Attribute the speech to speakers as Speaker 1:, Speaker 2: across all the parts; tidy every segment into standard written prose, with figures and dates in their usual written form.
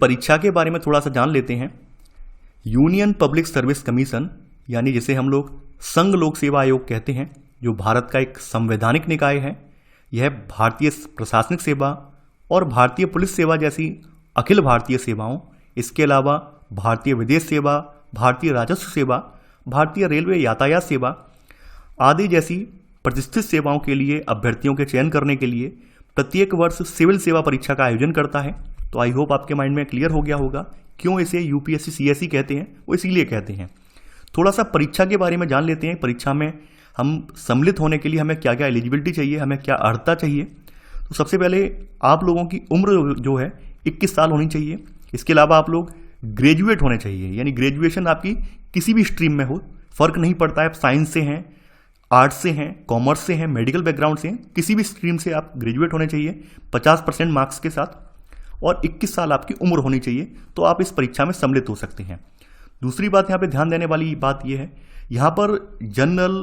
Speaker 1: परीक्षा के बारे में थोड़ा सा जान लेते हैं। यूनियन पब्लिक सर्विस कमीशन यानी जिसे हम लोग संघ लोक सेवा आयोग कहते हैं, जो भारत का एक संवैधानिक निकाय है, यह भारतीय प्रशासनिक सेवा और भारतीय पुलिस सेवा जैसी अखिल भारतीय सेवाओं, इसके अलावा भारतीय विदेश सेवा, भारतीय राजस्व सेवा, भारतीय रेलवे यातायात सेवा आदि जैसी प्रतिष्ठित सेवाओं के लिए अभ्यर्थियों के चयन करने के लिए प्रत्येक वर्ष सिविल सेवा परीक्षा का आयोजन करता है। तो आई होप आपके माइंड में क्लियर हो गया होगा क्यों इसे यूपीएससी सीएसई कहते हैं, वो इसीलिए कहते हैं। थोड़ा सा परीक्षा के बारे में जान लेते हैं। परीक्षा में हम सम्मिलित होने के लिए हमें क्या क्या एलिजिबिलिटी चाहिए, हमें क्या अर्हता चाहिए। तो सबसे पहले आप लोगों की उम्र जो है 21 साल होनी चाहिए। इसके अलावा आप लोग ग्रेजुएट होने चाहिए, यानी ग्रेजुएशन आपकी किसी भी स्ट्रीम में हो, फर्क नहीं पड़ता है आप साइंस से हैं, आर्ट्स से हैं, कॉमर्स से हैं, मेडिकल बैकग्राउंड से हैं, किसी भी स्ट्रीम से आप ग्रेजुएट होने चाहिए 50% मार्क्स के साथ, और 21 साल आपकी उम्र होनी चाहिए, तो आप इस परीक्षा में सम्मिलित हो सकते हैं। दूसरी बात यहाँ पे ध्यान देने वाली बात यह है, यहाँ पर जनरल,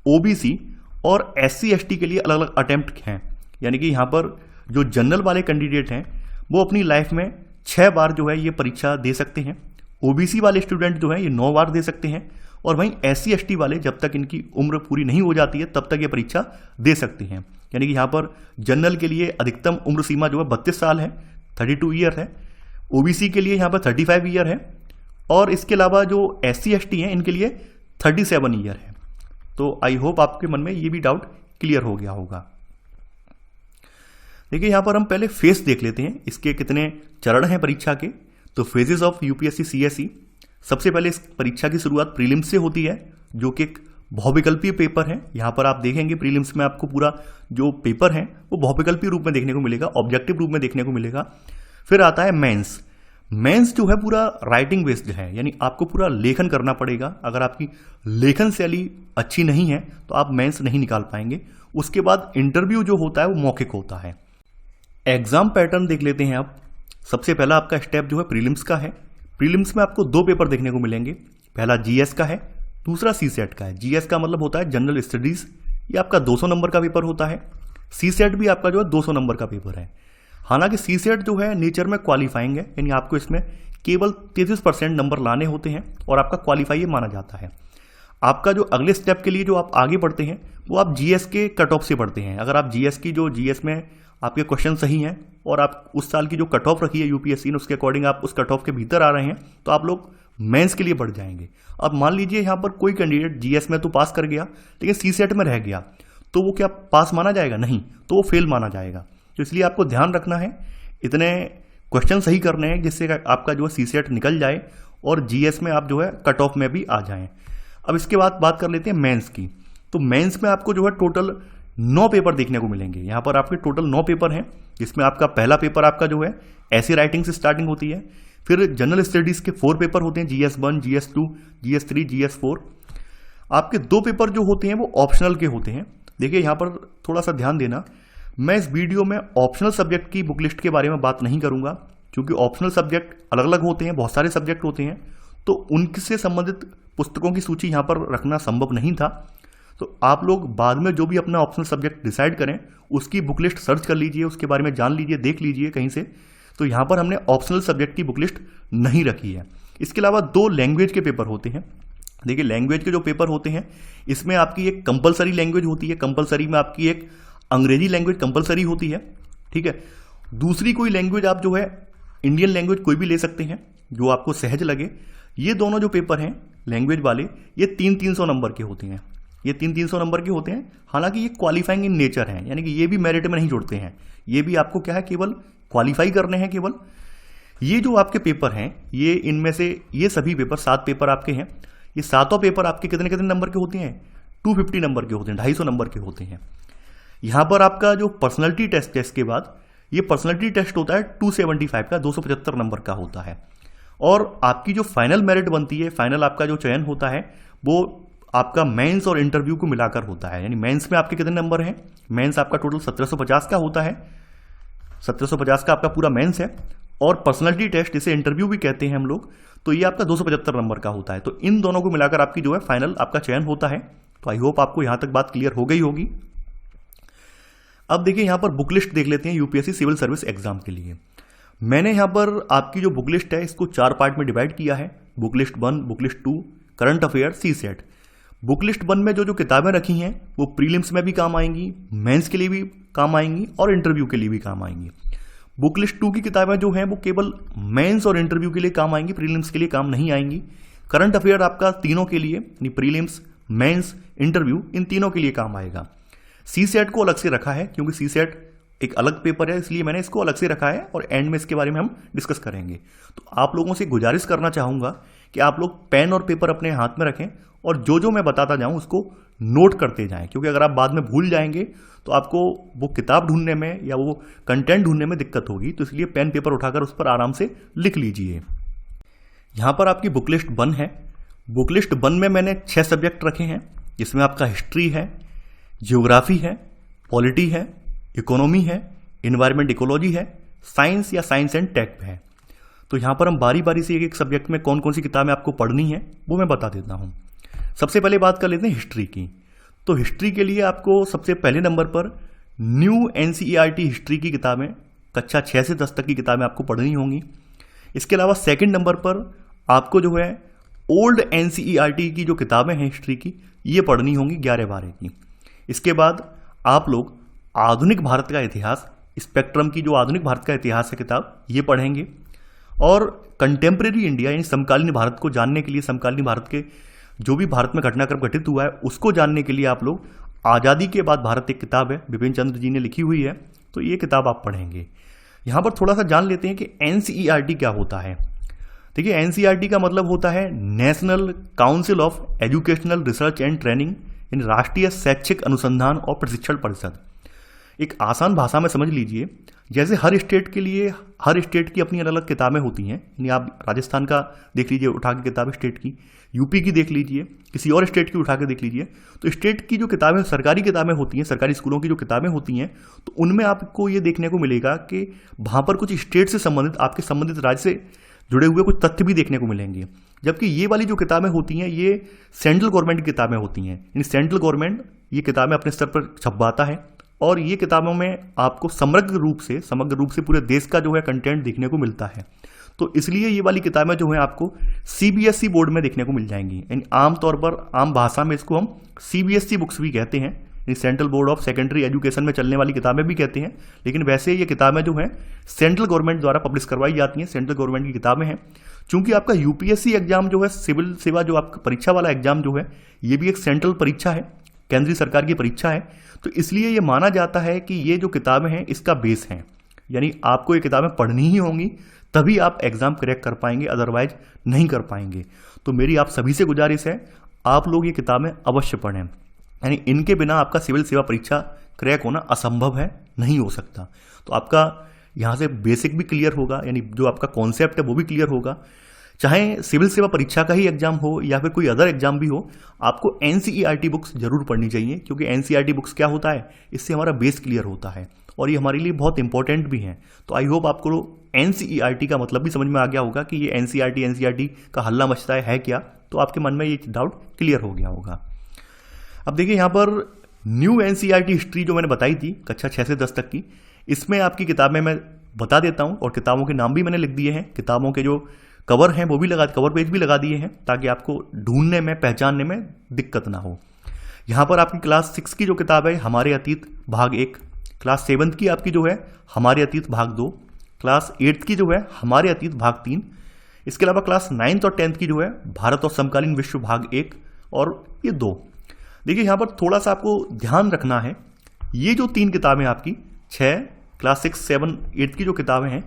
Speaker 1: ओबीसी और एससी एसटी के लिए अलग अलग अटेम्प्ट हैं। यानी कि यहाँ पर जो जनरल वाले कैंडिडेट हैं वो अपनी लाइफ में 6 बार जो है ये परीक्षा दे सकते हैं। ओबीसी वाले स्टूडेंट जो है ये 9 बार दे सकते हैं, और वहीं एससी एसटी वाले जब तक इनकी उम्र पूरी नहीं हो जाती है तब तक ये परीक्षा दे सकते हैं। यानी कि यहाँ पर जनरल के लिए अधिकतम उम्र सीमा जो है 32 साल है, 32 ईयर है। ओबीसी के लिए यहाँ पर 35 ईयर है, और इसके अलावा जो एससी एसटी हैं इनके लिए 37 ईयर है। तो आई होप आपके मन में ये भी डाउट क्लियर हो गया होगा। देखिए यहाँ पर हम पहले फेस देख लेते हैं, इसके कितने चरण हैं परीक्षा के। तो फेजेस ऑफ यूपीएससी सीएसई, सबसे पहले इस परीक्षा की शुरुआत प्रीलिम्स से होती है, जो कि एक बहुविकल्पीय पेपर है। यहाँ पर आप देखेंगे प्रीलिम्स में आपको पूरा जो पेपर है वो बहुविकल्पीय रूप में देखने को मिलेगा, ऑब्जेक्टिव रूप में देखने को मिलेगा। फिर आता है मेंस। मेंस जो है पूरा राइटिंग बेस्ड है, यानी आपको पूरा लेखन करना पड़ेगा। अगर आपकी लेखन शैली अच्छी नहीं है तो आप मेंस नहीं निकाल पाएंगे। उसके बाद इंटरव्यू जो होता है वो मौखिक होता है। एग्जाम पैटर्न देख लेते हैं आप। सबसे पहला आपका स्टेप जो है प्रीलिम्स का है। प्रीलिम्स में आपको 2 पेपर देखने को मिलेंगे। पहला जीएस का है, दूसरा सीसेट का है। जीएस का मतलब होता है जनरल स्टडीज, ये आपका 200 नंबर का पेपर होता है। सीसेट भी आपका जो है 200 नंबर का पेपर है। हालांकि सीसेट जो है नेचर में क्वालिफाइंग है, यानी आपको इसमें केवल 33% नंबर लाने होते हैं और आपका क्वालिफाई ये माना जाता है। आपका जो अगले स्टेप के लिए जो आप आगे बढ़ते हैं वो आप जीएस के कट ऑफ से बढ़ते हैं। अगर आप जीएस में आपके क्वेश्चन सही हैं और आप उस साल की जो कट ऑफ रखी है यूपीएससी ने उसके अकॉर्डिंग आप उस कट ऑफ के भीतर आ रहे हैं तो आप लोग मेंस के लिए बढ़ जाएंगे। अब मान लीजिए यहाँ पर कोई कैंडिडेट जीएस में तो पास कर गया लेकिन सीसेट में रह गया, तो वो क्या पास माना जाएगा? नहीं, तो वो फेल माना जाएगा। तो इसलिए आपको ध्यान रखना है, इतने क्वेश्चन सही करने हैं जिससे आपका जो है सीसेट निकल जाए और जीएस में आप जो है कट ऑफ में भी आ जाएं। अब इसके बाद बात कर लेते हैं मेंस की। तो मेंस में आपको जो है टोटल 9 पेपर देखने को मिलेंगे। यहाँ पर आपके टोटल 9 पेपर हैं, जिसमें आपका पहला पेपर आपका जो है ऐसी राइटिंग से स्टार्टिंग होती है। फिर जनरल स्टडीज के 4 पेपर होते हैं, GS1, GS2, GS3, GS4। आपके 2 पेपर जो होते हैं वो ऑप्शनल के होते हैं। देखिए यहाँ पर थोड़ा सा ध्यान देना, मैं इस वीडियो में ऑप्शनल सब्जेक्ट की बुक लिस्ट के बारे में बात नहीं करूंगा, क्योंकि ऑप्शनल सब्जेक्ट अलग अलग होते हैं, बहुत सारे सब्जेक्ट होते हैं, तो उनसे संबंधित पुस्तकों की सूची यहाँ पर रखना संभव नहीं था। तो आप लोग बाद में जो भी अपना ऑप्शनल सब्जेक्ट डिसाइड करें उसकी बुक लिस्ट सर्च कर लीजिए, उसके बारे में जान लीजिए, देख लीजिए कहीं से। तो यहाँ पर हमने ऑप्शनल सब्जेक्ट की बुक लिस्ट नहीं रखी है। इसके अलावा 2 लैंग्वेज के पेपर होते हैं। देखिए लैंग्वेज के जो पेपर होते हैं इसमें आपकी एक कंपलसरी लैंग्वेज होती है, कंपलसरी में आपकी एक अंग्रेजी लैंग्वेज कंपलसरी होती है, ठीक है। दूसरी कोई लैंग्वेज आप जो है इंडियन लैंग्वेज कोई भी ले सकते हैं जो आपको सहज लगे। ये दोनों जो पेपर हैं लैंग्वेज वाले, ये 300-300 नंबर के होते हैं, ये 300-300 नंबर के होते हैं। हालांकि ये क्वालिफाइंग इन नेचर हैं, यानी कि ये भी मेरिट में नहीं जुड़ते हैं, ये भी आपको क्या है केवल क्वालिफाई करने हैं केवल। ये जो आपके पेपर हैं ये इनमें से ये सभी पेपर 7 पेपर आपके हैं। ये 7 पेपर आपके कितने कितने नंबर के होते हैं? 250 नंबर के होते हैं, 250 नंबर के होते हैं। यहाँ पर आपका जो पर्सनैलिटी टेस्ट है इसके बाद, ये पर्सनैलिटी टेस्ट होता है 275 का, 275 नंबर का होता है। और आपकी जो फाइनल मेरिट बनती है, फाइनल आपका जो चयन होता है वो आपका मेंस और इंटरव्यू को मिलाकर होता है। यानी मेंस में आपके कितने नंबर हैं? मेंस आपका टोटल 1750 का होता है, 1750 का आपका पूरा मेंस है। और पर्सनैलिटी टेस्ट, इसे इंटरव्यू भी कहते हैं हम लोग, तो ये आपका 275 नंबर का होता है। तो इन दोनों को मिलाकर आपकी जो है फाइनल आपका चयन होता है। तो आई होप आपको यहां तक बात क्लियर हो गई होगी। अब देखिए यहां पर बुक लिस्ट देख लेते हैं यूपीएससी सिविल सर्विस एग्जाम के लिए। मैंने यहाँ पर आपकी जो बुक लिस्ट है इसको 4 पार्ट में डिवाइड किया है, book list 1, book list 2, current affair, CSAT. Book list 1 में जो जो किताबें रखी हैं वो प्रीलिम्स में भी काम आएंगी, मेंस के लिए भी काम आएंगी और इंटरव्यू के लिए भी काम आएंगी। बुक लिस्ट 2 की किताबें जो हैं वो केवल मेंस और इंटरव्यू के लिए काम आएंगी, प्रीलिम्स के लिए काम नहीं आएंगी। करंट अफेयर आपका तीनों के लिए, यानी प्रीलिम्स, मेंस, इंटरव्यू, इन तीनों के लिए काम आएगा। सीसेट को अलग से रखा है क्योंकि सीसेट एक अलग पेपर है, इसलिए मैंने इसको अलग से रखा है और एंड में इसके बारे में हम डिस्कस करेंगे। तो आप लोगों से गुजारिश करना चाहूँगा कि आप लोग पेन और पेपर अपने हाथ में रखें और जो जो मैं बताता जाऊँ उसको नोट करते जाएं, क्योंकि अगर आप बाद में भूल जाएंगे तो आपको वो किताब ढूंढने में या वो कंटेंट ढूंढने में दिक्कत होगी। तो इसलिए पेन पेपर उठाकर उस पर आराम से लिख लीजिए। यहाँ पर आपकी बुक लिस्ट 1 है। बुक लिस्ट 1 में मैंने 6 सब्जेक्ट रखे हैं, जिसमें आपका हिस्ट्री है, जियोग्राफी है, पॉलिटी है, इकोनॉमी है, इन्वायरमेंट इकोलॉजी है, साइंस या साइंस एंड टेक है। तो यहाँ पर हम बारी बारी से एक एक सब्जेक्ट में कौन कौन सी किताबें आपको पढ़नी है वो मैं बता देता हूँ। सबसे पहले बात कर लेते हैं हिस्ट्री की। तो हिस्ट्री के लिए आपको सबसे पहले नंबर पर न्यू एनसीईआरटी हिस्ट्री की किताबें, कक्षा 6 से 10 तक की किताबें आपको पढ़नी होंगी। इसके अलावा सेकंड नंबर पर आपको जो है ओल्ड एनसीईआरटी की जो किताबें हैं हिस्ट्री की, ये पढ़नी होंगी 11-12 की। इसके बाद आप लोग आधुनिक भारत का इतिहास, स्पेक्ट्रम की जो आधुनिक भारत का इतिहास है किताब, ये पढ़ेंगे। और कंटेम्प्रेरी इंडिया यानी समकालीन भारत को जानने के लिए, समकालीन भारत के जो भी भारत में घटनाक्रम घटित हुआ है उसको जानने के लिए आप लोग आज़ादी के बाद भारत एक किताब है, बिपिन चंद्र जी ने लिखी हुई है, तो ये किताब आप पढ़ेंगे। यहाँ पर थोड़ा सा जान लेते हैं कि एनसीईआरटी क्या होता है। देखिए, एनसीईआरटी का मतलब होता है national council of educational research and training, यानी राष्ट्रीय शैक्षिक अनुसंधान और प्रशिक्षण परिषद। एक आसान भाषा में समझ लीजिए, जैसे हर स्टेट के लिए हर स्टेट की अपनी अलग अलग किताबें होती हैं। यानी आप राजस्थान का देख लीजिए उठा के किताब स्टेट की, यूपी की देख लीजिए, किसी और स्टेट की उठा के देख लीजिए। तो स्टेट की जो किताबें, सरकारी किताबें होती हैं, सरकारी स्कूलों की जो किताबें होती हैं, तो उनमें आपको ये देखने को मिलेगा कि वहाँ पर कुछ स्टेट से संबंधित, आपके संबंधित राज्य से जुड़े हुए कुछ तथ्य भी देखने को मिलेंगे। जबकि ये वाली जो किताबें होती हैं ये सेंट्रल गवर्नमेंट की किताबें होती हैं, यानी सेंट्रल गवर्नमेंट ये किताबें अपने स्तर पर छपवाता है और ये किताबों में आपको समग्र रूप से पूरे देश का जो है कंटेंट देखने को मिलता है। तो इसलिए ये वाली किताबें जो है आपको सीबीएसई बोर्ड में देखने को मिल जाएंगी। यानी आमतौर पर आम भाषा में इसको हम सीबीएसई बुक्स भी कहते हैं, यानी central board of secondary education में चलने वाली किताबें भी कहते हैं। लेकिन वैसे ये किताबें जो हैं सेंट्रल गवर्नमेंट द्वारा पब्लिश करवाई जाती हैं, सेंट्रल गवर्नमेंट की किताबें हैं। चूंकि आपका यूपीएससी एग्जाम जो है, सिविल सेवा जो आपका परीक्षा वाला एग्जाम जो है, ये भी एक सेंट्रल परीक्षा है, केंद्रीय सरकार की परीक्षा है। तो इसलिए ये माना जाता है कि ये जो किताबें हैं इसका बेस हैं, यानी आपको ये किताबें पढ़नी ही होंगी, तभी आप एग्जाम क्रैक कर पाएंगे, अदरवाइज नहीं कर पाएंगे। तो मेरी आप सभी से गुजारिश है, आप लोग ये किताबें अवश्य पढ़ें। यानी इनके बिना आपका सिविल सेवा परीक्षा क्रैक होना असंभव है, नहीं हो सकता। तो आपका यहाँ से बेसिक भी क्लियर होगा, यानी जो आपका कॉन्सेप्ट है वो भी क्लियर होगा। चाहे सिविल सेवा परीक्षा का ही एग्जाम हो या फिर कोई अदर एग्जाम भी हो, आपको एनसीईआरटी बुक्स जरूर पढ़नी चाहिए, क्योंकि एनसीईआरटी बुक्स क्या होता है, इससे हमारा बेस क्लियर होता है और ये हमारे लिए बहुत इंपॉर्टेंट भी है। तो आई होप आपको एनसीईआरटी का मतलब भी समझ में आ गया होगा कि ये एनसीईआरटी का हल्ला मचता है क्या, तो आपके मन में ये डाउट क्लियर हो गया होगा। अब देखिए, यहाँ पर न्यू एनसीईआरटी हिस्ट्री जो मैंने बताई थी कक्षा 6 से 10 तक की, इसमें आपकी किताबें मैं बता देता हूँ और किताबों के नाम भी मैंने लिख दिए हैं। किताबों के जो कवर हैं वो भी कवर पेज भी लगा दिए हैं, ताकि आपको ढूंढने में, पहचानने में दिक्कत ना हो। यहाँ पर आपकी क्लास 6 की जो किताब है हमारे अतीत भाग 1, क्लास 7 की आपकी जो है हमारे अतीत भाग 2, क्लास 8 की जो है हमारे अतीत भाग 3, इसके अलावा क्लास 9th और 10th की जो है भारत और समकालीन विश्व भाग 1 और ये 2। देखिए, यहाँ पर थोड़ा सा आपको ध्यान रखना है, ये जो 3 किताबें आपकी 6, क्लास 6, 7, 8 की जो किताबें हैं,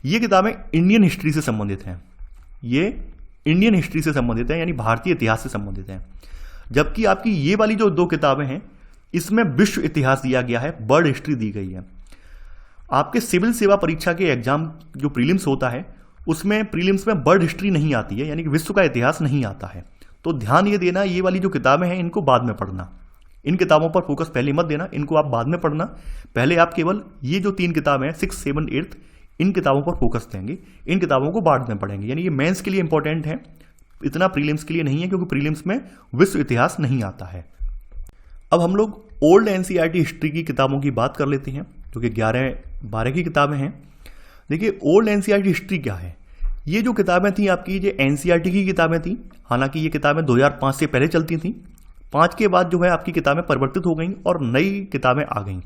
Speaker 1: ये किताबें इंडियन हिस्ट्री से संबंधित हैं। ये इंडियन हिस्ट्री से संबंधित है, यानी भारतीय इतिहास से संबंधित है। जबकि आपकी ये वाली जो 2 किताबें हैं, इसमें विश्व इतिहास दिया गया है, वर्ल्ड हिस्ट्री दी गई है। आपके सिविल सेवा परीक्षा के एग्जाम जो प्रीलिम्स होता है, उसमें प्रीलिम्स में वर्ल्ड हिस्ट्री नहीं आती है, यानी कि विश्व का इतिहास नहीं आता है। तो ध्यान ये देना, ये वाली जो किताबें हैं इनको बाद में पढ़ना, इन किताबों पर फोकस पहले मत देना, इनको आप बाद में पढ़ना। पहले आप केवल ये जो 3 किताबें हैं 6, 7, 8 इन किताबों पर फोकस देंगे, इन किताबों को बाद में पढ़ेंगे। यानी ये मेंस के लिए इंपॉर्टेंट है, इतना प्रीलिम्स के लिए नहीं है, क्योंकि प्रीलिम्स में विश्व इतिहास नहीं आता है। अब हम लोग ओल्ड एनसीईआरटी हिस्ट्री की किताबों की बात कर लेते हैं, जो कि 11-12 की किताबें हैं। देखिए ओल्ड एनसीईआरटी हिस्ट्री क्या है। ये जो किताबें थी आपकी, ये एनसीईआरटी की किताबें थी। हालांकि ये किताबें 2005 से पहले चलती थी। 5 के बाद जो है आपकी किताबें परिवर्तित हो गई और नई किताबें आ गई।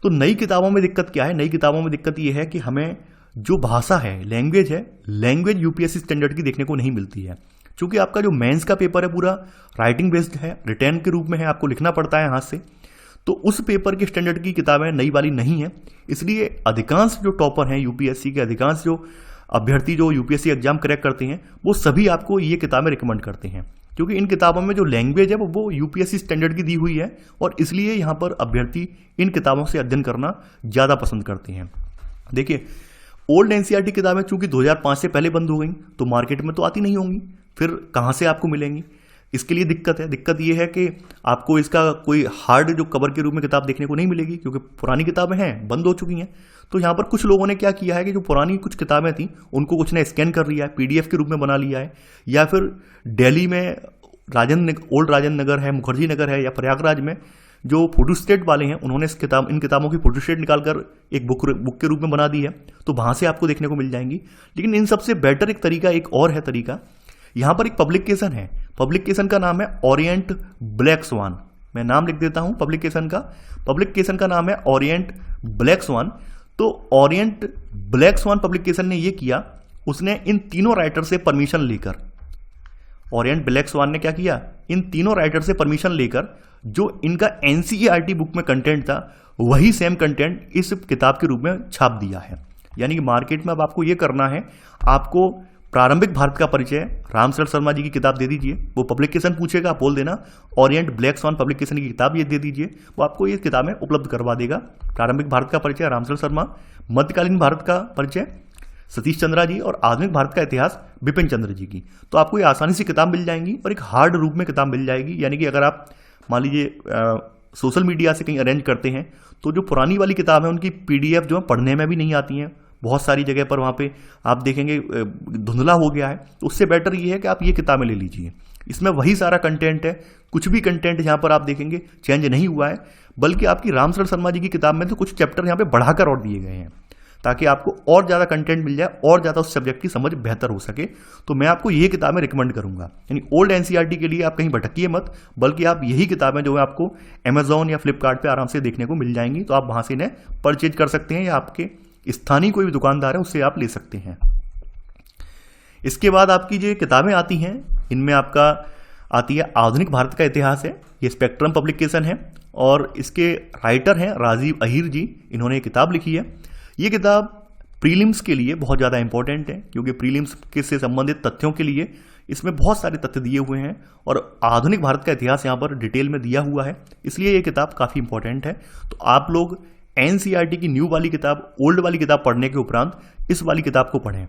Speaker 1: तो नई किताबों में दिक्कत क्या है? नई किताबों में दिक्कत ये है कि हमें जो भाषा है, लैंग्वेज यूपीएससी स्टैंडर्ड की देखने को नहीं मिलती है। क्योंकि आपका जो मेंस का पेपर है पूरा राइटिंग बेस्ड है, रिटर्न के रूप में है, आपको लिखना पड़ता है हाथ से। तो उस पेपर के स्टैंडर्ड की किताबें नई वाली नहीं है। इसलिए अधिकांश जो टॉपर हैं यूपीएससी के, अधिकांश जो अभ्यर्थी जो यूपीएससी एग्जाम क्रैक करते हैं, वो सभी आपको ये किताबें रिकमेंड करते हैं। क्योंकि इन किताबों में जो लैंग्वेज है वो यूपीएससी स्टैंडर्ड की दी हुई है और इसलिए यहाँ पर अभ्यर्थी इन किताबों से अध्ययन करना ज़्यादा पसंद करते हैं। देखिए ओल्ड एनसीईआरटी किताबें चूंकि 2005 से पहले बंद हो गई तो मार्केट में तो आती नहीं होंगी, फिर कहाँ से आपको मिलेंगी? इसके लिए दिक्कत है। दिक्कत ये है कि आपको इसका कोई हार्ड जो कवर के रूप में किताब देखने को नहीं मिलेगी, क्योंकि पुरानी किताबें हैं, बंद हो चुकी हैं। तो यहाँ पर कुछ लोगों ने क्या किया है कि जो पुरानी कुछ किताबें थी उनको कुछ ने स्कैन कर लिया है, पीडीएफ के रूप में बना लिया है, या फिर दिल्ली में ओल्ड राजेंद्र नगर है, मुखर्जी नगर है, या प्रयागराज में जो फोटोस्टेट वाले हैं उन्होंने इन किताबों की फोटोस्टेट निकालकर एक बुक के रूप में बना दी है। तो वहाँ से आपको देखने को मिल जाएंगी। लेकिन इन सबसे बेटर एक तरीका एक और है तरीका, यहाँ पर एक पब्लिकेशन है। पब्लिकेशन का नाम है ओरिएंट ब्लैक स्वान। मैं नाम लिख देता हूँ पब्लिकेशन का नाम है ओरिएंट ब्लैक स्वान। तो ओरिएंट ब्लैक स्वान पब्लिकेशन ने ये किया, उसने इन तीनों राइटर से परमिशन लेकर, ओरिएंट ब्लैक स्वान ने क्या किया, इन तीनों राइटर से परमिशन लेकर जो इनका एनसीईआरटी बुक में कंटेंट था वही सेम कंटेंट इस किताब के रूप में छाप दिया है। यानी कि मार्केट में अब आपको ये करना है, आपको प्रारंभिक भारत का परिचय रामशरण शर्मा जी की किताब दे दीजिए। वो पब्लिकेशन पूछेगा, आप बोल देना ओरिएंट ब्लैक स्वान पब्लिकेशन की किताब ये दे दीजिए, वो आपको ये किताबें उपलब्ध करवा देगा। प्रारंभिक भारत का परिचय रामशरण शर्मा, मध्यकालीन भारत का परिचय सतीश चंद्रा जी और आधुनिक भारत का इतिहास बिपिन चंद्र जी की। तो आपको ये आसानी से किताब मिल जाएंगी और एक हार्ड रूप में किताब मिल जाएगी। यानी कि अगर आप मान लीजिए सोशल मीडिया से कहीं अरेंज करते हैं तो जो पुरानी वाली किताब है उनकी पीडीएफ जो है पढ़ने में भी नहीं आती हैं, बहुत सारी जगह पर वहाँ पे आप देखेंगे धुंधला हो गया है। तो उससे बेटर ये है कि आप ये किताबें ले लीजिए। इसमें वही सारा कंटेंट है, कुछ भी कंटेंट यहाँ पर आप देखेंगे चेंज नहीं हुआ है, बल्कि आपकी रामशरण शर्मा जी की किताब में तो कुछ चैप्टर यहाँ पे बढ़ाकर और दिए गए हैं ताकि आपको और ज़्यादा कंटेंट मिल जाए और ज़्यादा उस सब्जेक्ट की समझ बेहतर हो सके। तो मैं आपको ये किताबें रिकमेंड करूंगा। यानी ओल्ड एनसीईआरटी के लिए आप कहीं भटकिए मत, बल्कि आप यही किताबें जो है आपको अमेजोन या फ्लिपकार्ट पे आराम से देखने को मिल जाएंगी। तो आप वहाँ से इन्हें परचेज कर सकते हैं या आपके स्थानीय कोई भी दुकानदार है उससे आप ले सकते हैं। इसके बाद आपकी जो किताबें आती हैं इनमें आपका आती है आधुनिक भारत का इतिहास है, ये स्पेक्ट्रम पब्लिकेशन है और इसके राइटर हैं राजीव अहीर जी, इन्होंने किताब लिखी है। ये किताब प्रीलिम्स के लिए बहुत ज़्यादा इंपॉर्टेंट है क्योंकि प्रीलिम्स के से संबंधित तथ्यों के लिए इसमें बहुत सारे तथ्य दिए हुए हैं और आधुनिक भारत का इतिहास यहाँ पर डिटेल में दिया हुआ है, इसलिए ये किताब काफ़ी इंपॉर्टेंट है। तो आप लोग एनसीईआरटी की न्यू वाली किताब, ओल्ड वाली किताब पढ़ने के उपरांत इस वाली किताब को पढ़ें।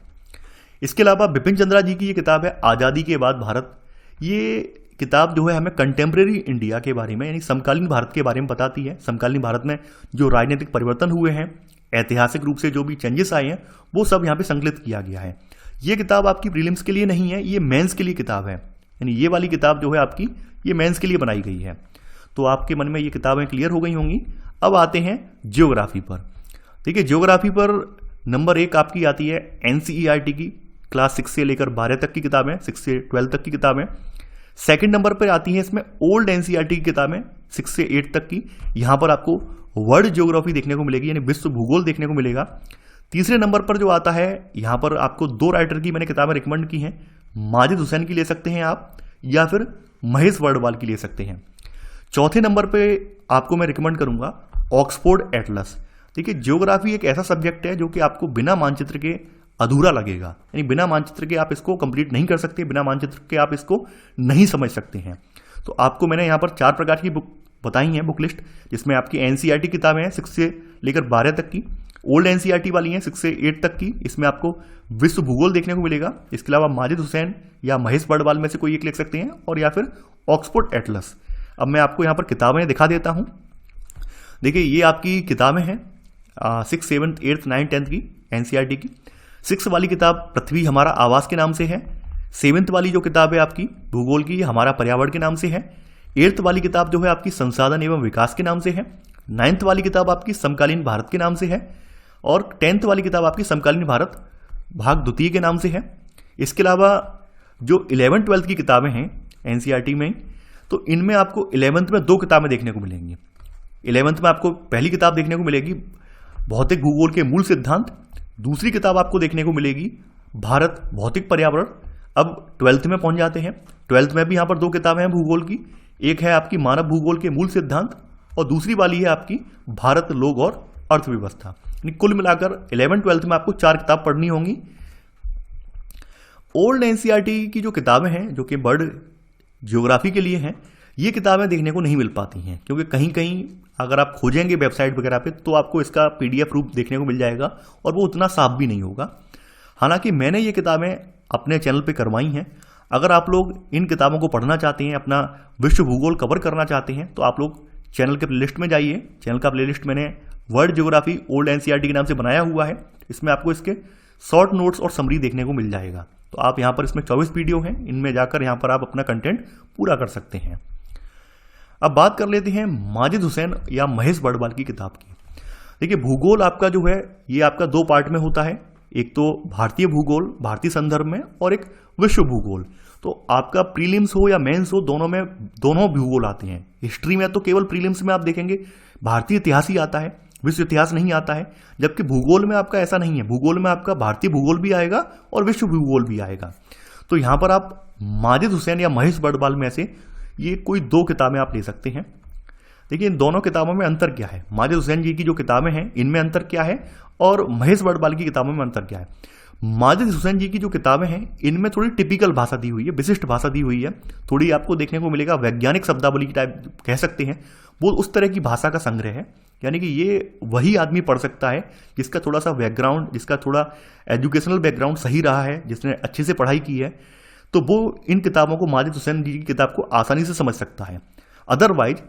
Speaker 1: इसके अलावा बिपिन चंद्रा जी की ये किताब है आज़ादी के बाद भारत। ये किताब जो है हमें कंटेम्प्रेरी इंडिया के बारे में यानी समकालीन भारत के बारे में बताती है। समकालीन भारत में जो राजनीतिक परिवर्तन हुए हैं, ऐतिहासिक रूप से जो भी चेंजेस आए हैं, वो सब यहाँ पे संकलित किया गया है। ये किताब आपकी प्रीलिम्स के लिए नहीं है, ये मेंस के लिए किताब है। यानी ये वाली किताब जो है आपकी ये मेंस के लिए बनाई गई है। तो आपके मन में ये किताबें क्लियर हो गई होंगी। अब आते हैं ज्योग्राफी पर। देखिए ज्योग्राफी पर नंबर 1 आपकी आती है एनसीईआरटी की क्लास 6 से लेकर 12 तक की किताबें, 6 से 12 तक की किताबें। सेकंड नंबर पर आती है इसमें ओल्ड एनसीईआरटी की किताबें 6 से 8 तक की। यहाँ पर आपको वर्ल्ड ज्योग्राफी देखने को मिलेगी यानी विश्व भूगोल देखने को मिलेगा। तीसरे नंबर पर जो आता है यहाँ पर आपको 2 राइटर की मैंने किताबें रिकमेंड की हैं, माजिद हुसैन की ले सकते हैं आप या फिर महेश वर्डवाल की ले सकते हैं। चौथे नंबर पे आपको मैं रिकमेंड करूंगा ऑक्सफोर्ड एटलस। देखिए ज्योग्राफी एक ऐसा सब्जेक्ट है जो कि आपको बिना मानचित्र के अधूरा लगेगा, यानी बिना मानचित्र के आप इसको कंप्लीट नहीं कर सकते, बिना मानचित्र के आप इसको नहीं समझ सकते हैं। तो आपको मैंने यहाँ पर 4 प्रकार की बुक बताई हैं, बुक लिस्ट, जिसमें आपकी एनसीईआरटी किताबें हैं 6 से लेकर 12 तक की, ओल्ड एनसीईआरटी वाली हैं 6 से 8 तक की, इसमें आपको विश्व भूगोल देखने को मिलेगा। इसके अलावा माजिद हुसैन या महेश वर्डवाल में से कोई एक लिख सकते हैं और या फिर ऑक्सफोर्ड एटलस। अब मैं आपको यहाँ पर किताबें दिखा देता हूँ। देखिए ये आपकी किताबें हैं 6, 7, 8, 9, 10 की एनसीईआरटी की। 6 वाली किताब पृथ्वी हमारा आवास के नाम से है। 7th वाली जो किताब है आपकी भूगोल की, हमारा पर्यावरण के नाम से है। 8th वाली किताब जो है आपकी संसाधन एवं विकास के नाम से है। 9th वाली किताब आपकी समकालीन भारत के नाम से है। और 10th वाली किताब आपकी समकालीन भारत भाग द्वितीय के नाम से है। इसके अलावा जो 11th 12th की किताबें हैं एनसीईआरटी में, तो इनमें आपको 11th में 2 किताबें देखने को मिलेंगी। 11th में आपको पहली किताब देखने को मिलेगी भौतिक भूगोल के मूल सिद्धांत, दूसरी किताब आपको देखने को मिलेगी भारत भौतिक पर्यावरण। अब 12th में पहुंच जाते हैं। 12th में भी यहाँ पर 2 किताबें हैं भूगोल की, एक है आपकी मानव भूगोल के मूल सिद्धांत और दूसरी वाली है आपकी भारत लोक और अर्थव्यवस्था। यानी कुल मिलाकर 11th 12th में आपको 4 किताब पढ़नी होंगी। ओल्ड एनसीईआरटी की जो किताबें हैं जो कि बर्ड ज्योग्राफी के लिए हैं, ये किताबें देखने को नहीं मिल पाती हैं, क्योंकि कहीं कहीं अगर आप खोजेंगे वेबसाइट वगैरह पे तो आपको इसका पीडीएफ रूप देखने को मिल जाएगा और वो उतना साफ भी नहीं होगा। हालांकि मैंने ये किताबें अपने चैनल पे करवाई हैं। अगर आप लोग इन किताबों को पढ़ना चाहते हैं, अपना विश्व भूगोल कवर करना चाहते हैं, तो आप लोग चैनल के प्लेलिस्ट में जाइए। चैनल का प्लेलिस्ट मैंने वर्ल्ड ज्योग्राफी ओल्ड एनसीईआरटी के नाम से बनाया हुआ है। इसमें आपको इसके शॉर्ट नोट्स और समरी देखने को मिल जाएगा। तो आप यहाँ पर इसमें 24 वीडियो हैं, इनमें जाकर यहाँ पर आप अपना कंटेंट पूरा कर सकते हैं। अब बात कर लेते हैं माजिद हुसैन या महेश बर्डवाल की किताब की। देखिए, भूगोल आपका जो है ये आपका 2 पार्ट में होता है। एक तो भारतीय भूगोल भारतीय संदर्भ में, और एक विश्व भूगोल। तो आपका प्रीलिम्स हो या मेंस हो, दोनों भूगोल आते हैं। हिस्ट्री में तो केवल प्रीलिम्स में आप देखेंगे भारतीय इतिहास ही आता है, विश्व इतिहास नहीं आता है। जबकि भूगोल में आपका ऐसा नहीं है, भूगोल में आपका भारतीय भूगोल भी आएगा और विश्व भूगोल भी आएगा। तो यहां पर आप माजिद हुसैन या महेश बर्डवाल में से ये कोई 2 किताबें आप ले सकते हैं। देखिए, इन दोनों किताबों में अंतर क्या है, माजिद हुसैन जी की जो किताबें हैं इनमें अंतर क्या है और महेश बर्डवाल की किताबों में अंतर क्या है। माजिद हुसैन जी की जो किताबें हैं इनमें थोड़ी टिपिकल भाषा दी हुई है, विशिष्ट भाषा दी हुई है। थोड़ी आपको देखने को मिलेगा वैज्ञानिक शब्दावली की टाइप कह सकते हैं, वो उस तरह की भाषा का संग्रह है। यानी कि ये वही आदमी पढ़ सकता है जिसका थोड़ा सा बैकग्राउंड, जिसका थोड़ा एजुकेशनल बैकग्राउंड सही रहा है, जिसने अच्छे से पढ़ाई की है, तो वो इन किताबों को, माजिद हुसैन जी की किताब को आसानी से समझ सकता है। अदरवाइज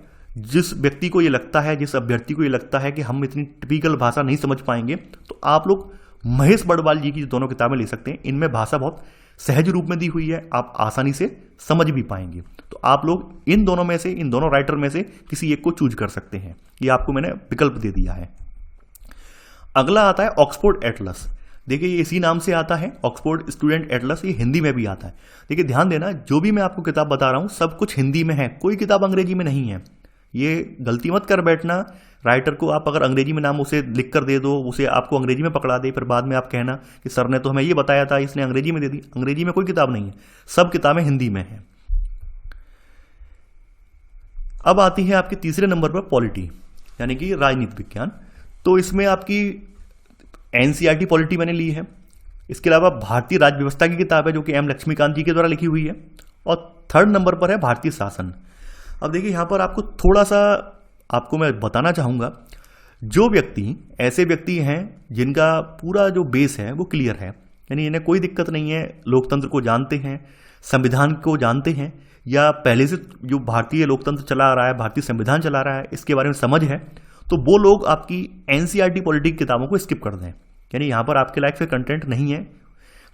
Speaker 1: जिस व्यक्ति को ये लगता है, जिस अभ्यर्थी को ये लगता है कि हम इतनी टिपिकल भाषा नहीं समझ पाएंगे, तो आप लोग महेश बर्डवाल जी की जो दोनों किताबें ले सकते हैं। इनमें भाषा बहुत सहज रूप में दी हुई है, आप आसानी से समझ भी पाएंगे। तो आप लोग इन दोनों में से, इन दोनों राइटर में से किसी एक को चूज कर सकते हैं। ये आपको मैंने विकल्प दे दिया है। अगला आता है ऑक्सफोर्ड एटलस। देखिए, ये इसी नाम से आता है, ऑक्सफोर्ड स्टूडेंट एटलस। ये हिंदी में भी आता है। देखिए, ध्यान देना, जो भी मैं आपको किताब बता रहा हूं सब कुछ हिंदी में है, कोई किताब अंग्रेजी में नहीं है। ये गलती मत कर बैठना, राइटर को आप अगर अंग्रेजी में नाम उसे लिख कर दे दो, उसे आपको अंग्रेजी में पकड़ा दे, फिर बाद में आप कहना कि सर ने तो हमें ये बताया था, इसने अंग्रेजी में दे दी। अंग्रेजी में कोई किताब नहीं है, सब किताबें हिंदी में हैं। अब आती है आपके तीसरे नंबर पर पॉलिटी, यानी कि राजनीति विज्ञान। तो इसमें आपकी एनसीईआरटी पॉलिटी मैंने ली है। इसके अलावा भारतीय राज्य व्यवस्था की किताब है जो कि एम लक्ष्मीकांत जी के द्वारा लिखी हुई है। और 3rd नंबर पर है भारतीय शासन। अब देखिए, यहां पर आपको थोड़ा सा आपको मैं बताना चाहूंगा, जो व्यक्ति, ऐसे व्यक्ति हैं जिनका पूरा जो बेस है वो क्लियर है, यानी इन्हें कोई दिक्कत नहीं है, लोकतंत्र को जानते हैं, संविधान को जानते हैं, या पहले से जो भारतीय लोकतंत्र चला आ रहा है, भारतीय संविधान चला रहा है, इसके बारे में समझ है, तो वो लोग आपकी एनसीईआरटी पॉलिटी की किताबों को स्किप कर दें। यानी यहां पर आपके लायक फिर कंटेंट नहीं है।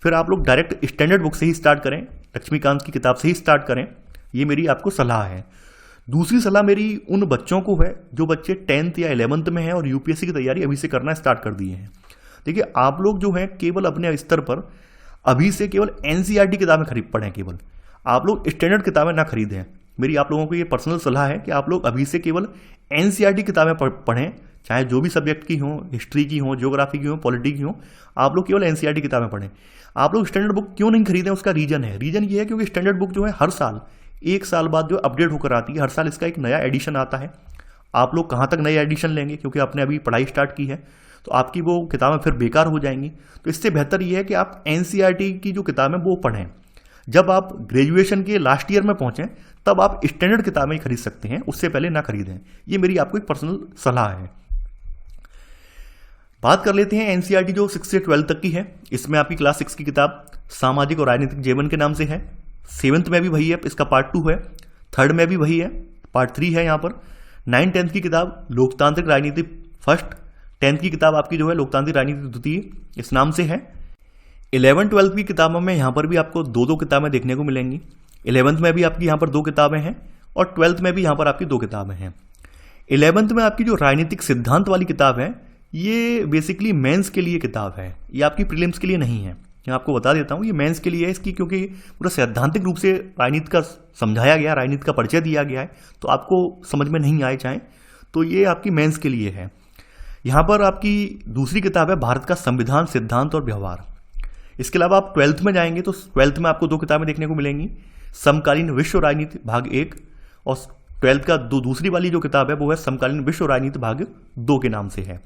Speaker 1: फिर आप लोग डायरेक्ट स्टैंडर्ड बुक से ही स्टार्ट करें, लक्ष्मीकांत की किताब से ही स्टार्ट करें। ये मेरी आपको सलाह है। दूसरी सलाह मेरी उन बच्चों को है जो बच्चे 10th या 11th में हैं और यूपीएससी की तैयारी अभी से करना स्टार्ट कर दिए हैं। देखिए, आप लोग जो हैं केवल अपने स्तर पर अभी से केवल एनसीईआरटी किताबें खरीद पढ़ें। केवल आप लोग स्टैंडर्ड किताबें ना खरीदें। मेरी आप लोगों को ये पर्सनल सलाह है कि आप लोग अभी से केवल एनसीईआरटी किताबें पढ़ें, चाहे जो भी सब्जेक्ट की हों, हिस्ट्री की हों, ज्योग्राफी की हों, पॉलिटी की हों, आप लोग केवल एनसीईआरटी किताबें पढ़ें। आप लोग स्टैंडर्ड बुक क्यों नहीं खरीदें, उसका रीजन है। रीजन ये है क्योंकि स्टैंडर्ड बुक जो है हर साल 1 साल बाद जो अपडेट होकर आती है, हर साल इसका एक नया एडिशन आता है। आप लोग कहाँ तक नए एडिशन लेंगे, क्योंकि आपने अभी पढ़ाई स्टार्ट की है, तो आपकी वो किताबें फिर बेकार हो जाएंगी। तो इससे बेहतर ये है कि आप एनसीईआरटी की जो किताबें वो पढ़ें। जब आप ग्रेजुएशन के लास्ट ईयर में पहुंचें तब आप स्टैंडर्ड किताबें खरीद सकते हैं, उससे पहले ना खरीदें। ये मेरी आपको एक पर्सनल सलाह है। बात कर लेते हैं एनसीईआरटी जो 6 से 12 तक की है। इसमें आपकी क्लास 6 की किताब सामाजिक और राजनीतिक जीवन के नाम से है। 7th में भी वही है, इसका पार्ट 2 है। 3rd में भी वही है, पार्ट 3 है यहाँ पर। 9th 10th की किताब लोकतांत्रिक राजनीति फर्स्ट, 10th की किताब आपकी जो है लोकतांत्रिक राजनीति द्वितीय, इस नाम से है। 11th 12th की किताबों में यहाँ पर भी आपको 2-2 किताबें देखने को मिलेंगी। 11th में भी आपकी यहाँ पर 2 किताबें हैं और 12th में भी यहाँ पर आपकी 2 किताबें हैं। 11th में आपकी जो राजनीतिक सिद्धांत वाली किताब है ये बेसिकली मेंस के लिए किताब है, ये आपकी प्रीलिम्स के लिए नहीं है। मैं आपको बता देता हूँ, ये मेंस के लिए है इसकी, क्योंकि पूरा सैद्धांतिक रूप से राजनीति का समझाया गया, राजनीति का परिचय दिया गया है, तो आपको समझ में नहीं आए चाहे तो ये आपकी मेंस के लिए है। यहाँ पर आपकी दूसरी किताब है भारत का संविधान, सिद्धांत और व्यवहार। इसके अलावा आप 12th में जाएंगे तो 12th में आपको 2 किताबें देखने को मिलेंगी, समकालीन विश्व राजनीति भाग 1 और 12th का दूसरी वाली जो किताब है वो है समकालीन विश्व राजनीति भाग 2 के नाम से है।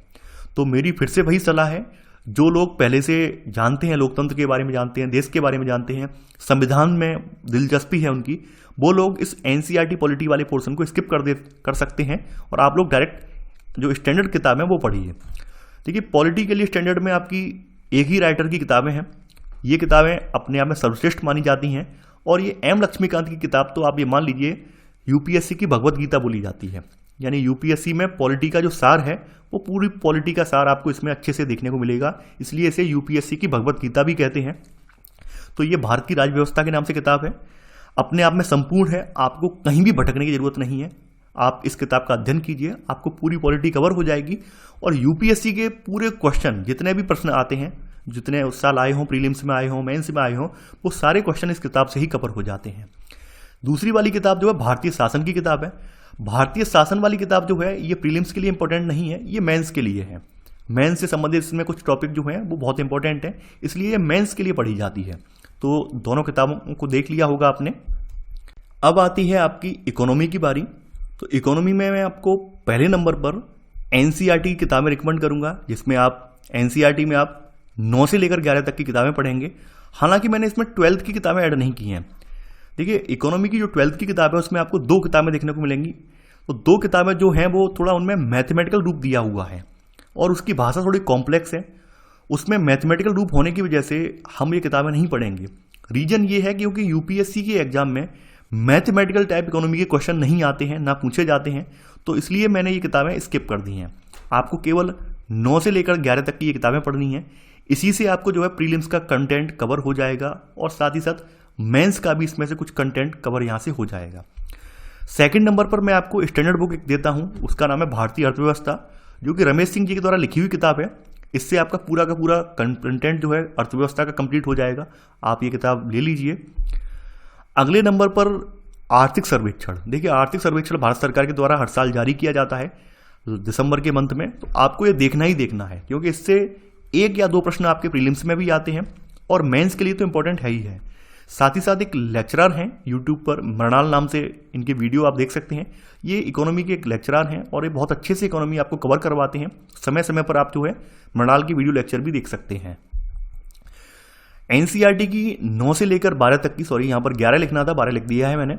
Speaker 1: तो मेरी फिर से वही सलाह है, जो लोग पहले से जानते हैं, लोकतंत्र के बारे में जानते हैं, देश के बारे में जानते हैं, संविधान में दिलचस्पी है उनकी, वो लोग इस एनसीईआरटी पॉलिटी वाले पोर्शन को स्किप कर सकते हैं और आप लोग डायरेक्ट जो स्टैंडर्ड किताब है वो पढ़िए। देखिए, पॉलिटी के लिए स्टैंडर्ड में आपकी एक ही राइटर की किताबें हैं, ये किताबें अपने आप में सर्वश्रेष्ठ मानी जाती हैं और ये एम लक्ष्मीकांत की किताब तो आप ये मान लीजिए यूपीएससी की भगवत गीता बोली जाती है। यानी यूपीएससी में पॉलिटी का जो सार है वो पूरी पॉलिटी का सार आपको इसमें अच्छे से देखने को मिलेगा, इसलिए इसे यूपीएससी की भगवत गीता भी कहते हैं। तो ये भारत की राजव्यवस्था के नाम से किताब है, अपने आप में संपूर्ण है, आपको कहीं भी भटकने की जरूरत नहीं है। आप इस किताब का अध्ययन कीजिए, आपको पूरी पॉलिटी कवर हो जाएगी और यूपीएससी के पूरे क्वेश्चन, जितने भी प्रश्न आते हैं, जितने उस साल आए हों, प्रीलिम्स में आए हों, मेंस में आए हों, वो सारे क्वेश्चन इस किताब से ही कवर हो जाते हैं। दूसरी वाली किताब जो है भारतीय शासन की किताब है। भारतीय शासन वाली किताब जो है ये प्रीलिम्स के लिए इंपॉर्टेंट नहीं है, ये मेंस के लिए है। मेंस से संबंधित इसमें कुछ टॉपिक जो हैं वो बहुत इंपॉर्टेंट है, इसलिए ये मेंस के लिए पढ़ी जाती है। तो दोनों किताबों को देख लिया होगा आपने। अब आती है आपकी इकोनॉमी की बारी। तो इकोनॉमी में मैं आपको पहले नंबर पर एनसीईआरटी की किताबें रिकमेंड करूंगा, जिसमें आप एनसीईआरटी में आप 9 से लेकर 11 तक की किताबें पढ़ेंगे। हालांकि मैंने इसमें 12th की किताबें ऐड नहीं की हैं। देखिए, इकोनॉमी की जो 12th की किताब है उसमें आपको 2 किताबें देखने को मिलेंगी। तो 2 किताबें जो हैं वो थोड़ा उनमें मैथमेटिकल रूप दिया हुआ है और उसकी भाषा थोड़ी कॉम्प्लेक्स है। उसमें मैथमेटिकल रूप होने की वजह से हम ये किताबें नहीं पढ़ेंगे। रीजन ये है क्योंकि यूपीएससी के एग्जाम में मैथमेटिकल टाइप इकोनॉमी के क्वेश्चन नहीं आते हैं, ना पूछे जाते हैं, तो इसलिए मैंने ये किताबें स्किप कर दी हैं। आपको केवल 9 से लेकर 11 तक की ये किताबें पढ़नी है। इसी से आपको जो है प्रीलिम्स का कंटेंट कवर हो जाएगा और साथ ही साथ मेंस का भी इसमें से कुछ कंटेंट कवर यहाँ से हो जाएगा। सेकंड नंबर पर मैं आपको स्टैंडर्ड बुक एक देता हूँ, उसका नाम है भारतीय अर्थव्यवस्था, जो कि रमेश सिंह जी के द्वारा लिखी हुई किताब है। इससे आपका पूरा का पूरा कंटेंट जो है अर्थव्यवस्था का कंप्लीट हो जाएगा। आप ये किताब ले लीजिए। अगले नंबर पर आर्थिक सर्वेक्षण। देखिए, आर्थिक सर्वेक्षण भारत सरकार के द्वारा हर साल जारी किया जाता है दिसंबर के मंथ में। तो आपको ये देखना ही देखना है, क्योंकि इससे 1 या 2 प्रश्न आपके प्रीलिम्स में भी आते हैं और मेंस के लिए तो इंपॉर्टेंट है ही है। साथ ही साथ एक लेक्चरर हैं यूट्यूब पर, मृणाल नाम से इनके वीडियो आप देख सकते हैं। ये इकोनॉमी के एक लेक्चरर हैं और ये बहुत अच्छे से इकोनॉमी आपको कवर करवाते हैं। समय समय पर आप जो है मृणाल की वीडियो लेक्चर भी देख सकते हैं। एनसीईआरटी की 9 से लेकर 12 तक की, सॉरी यहाँ पर 11 लिखना था, 12 लिख दिया है मैंने।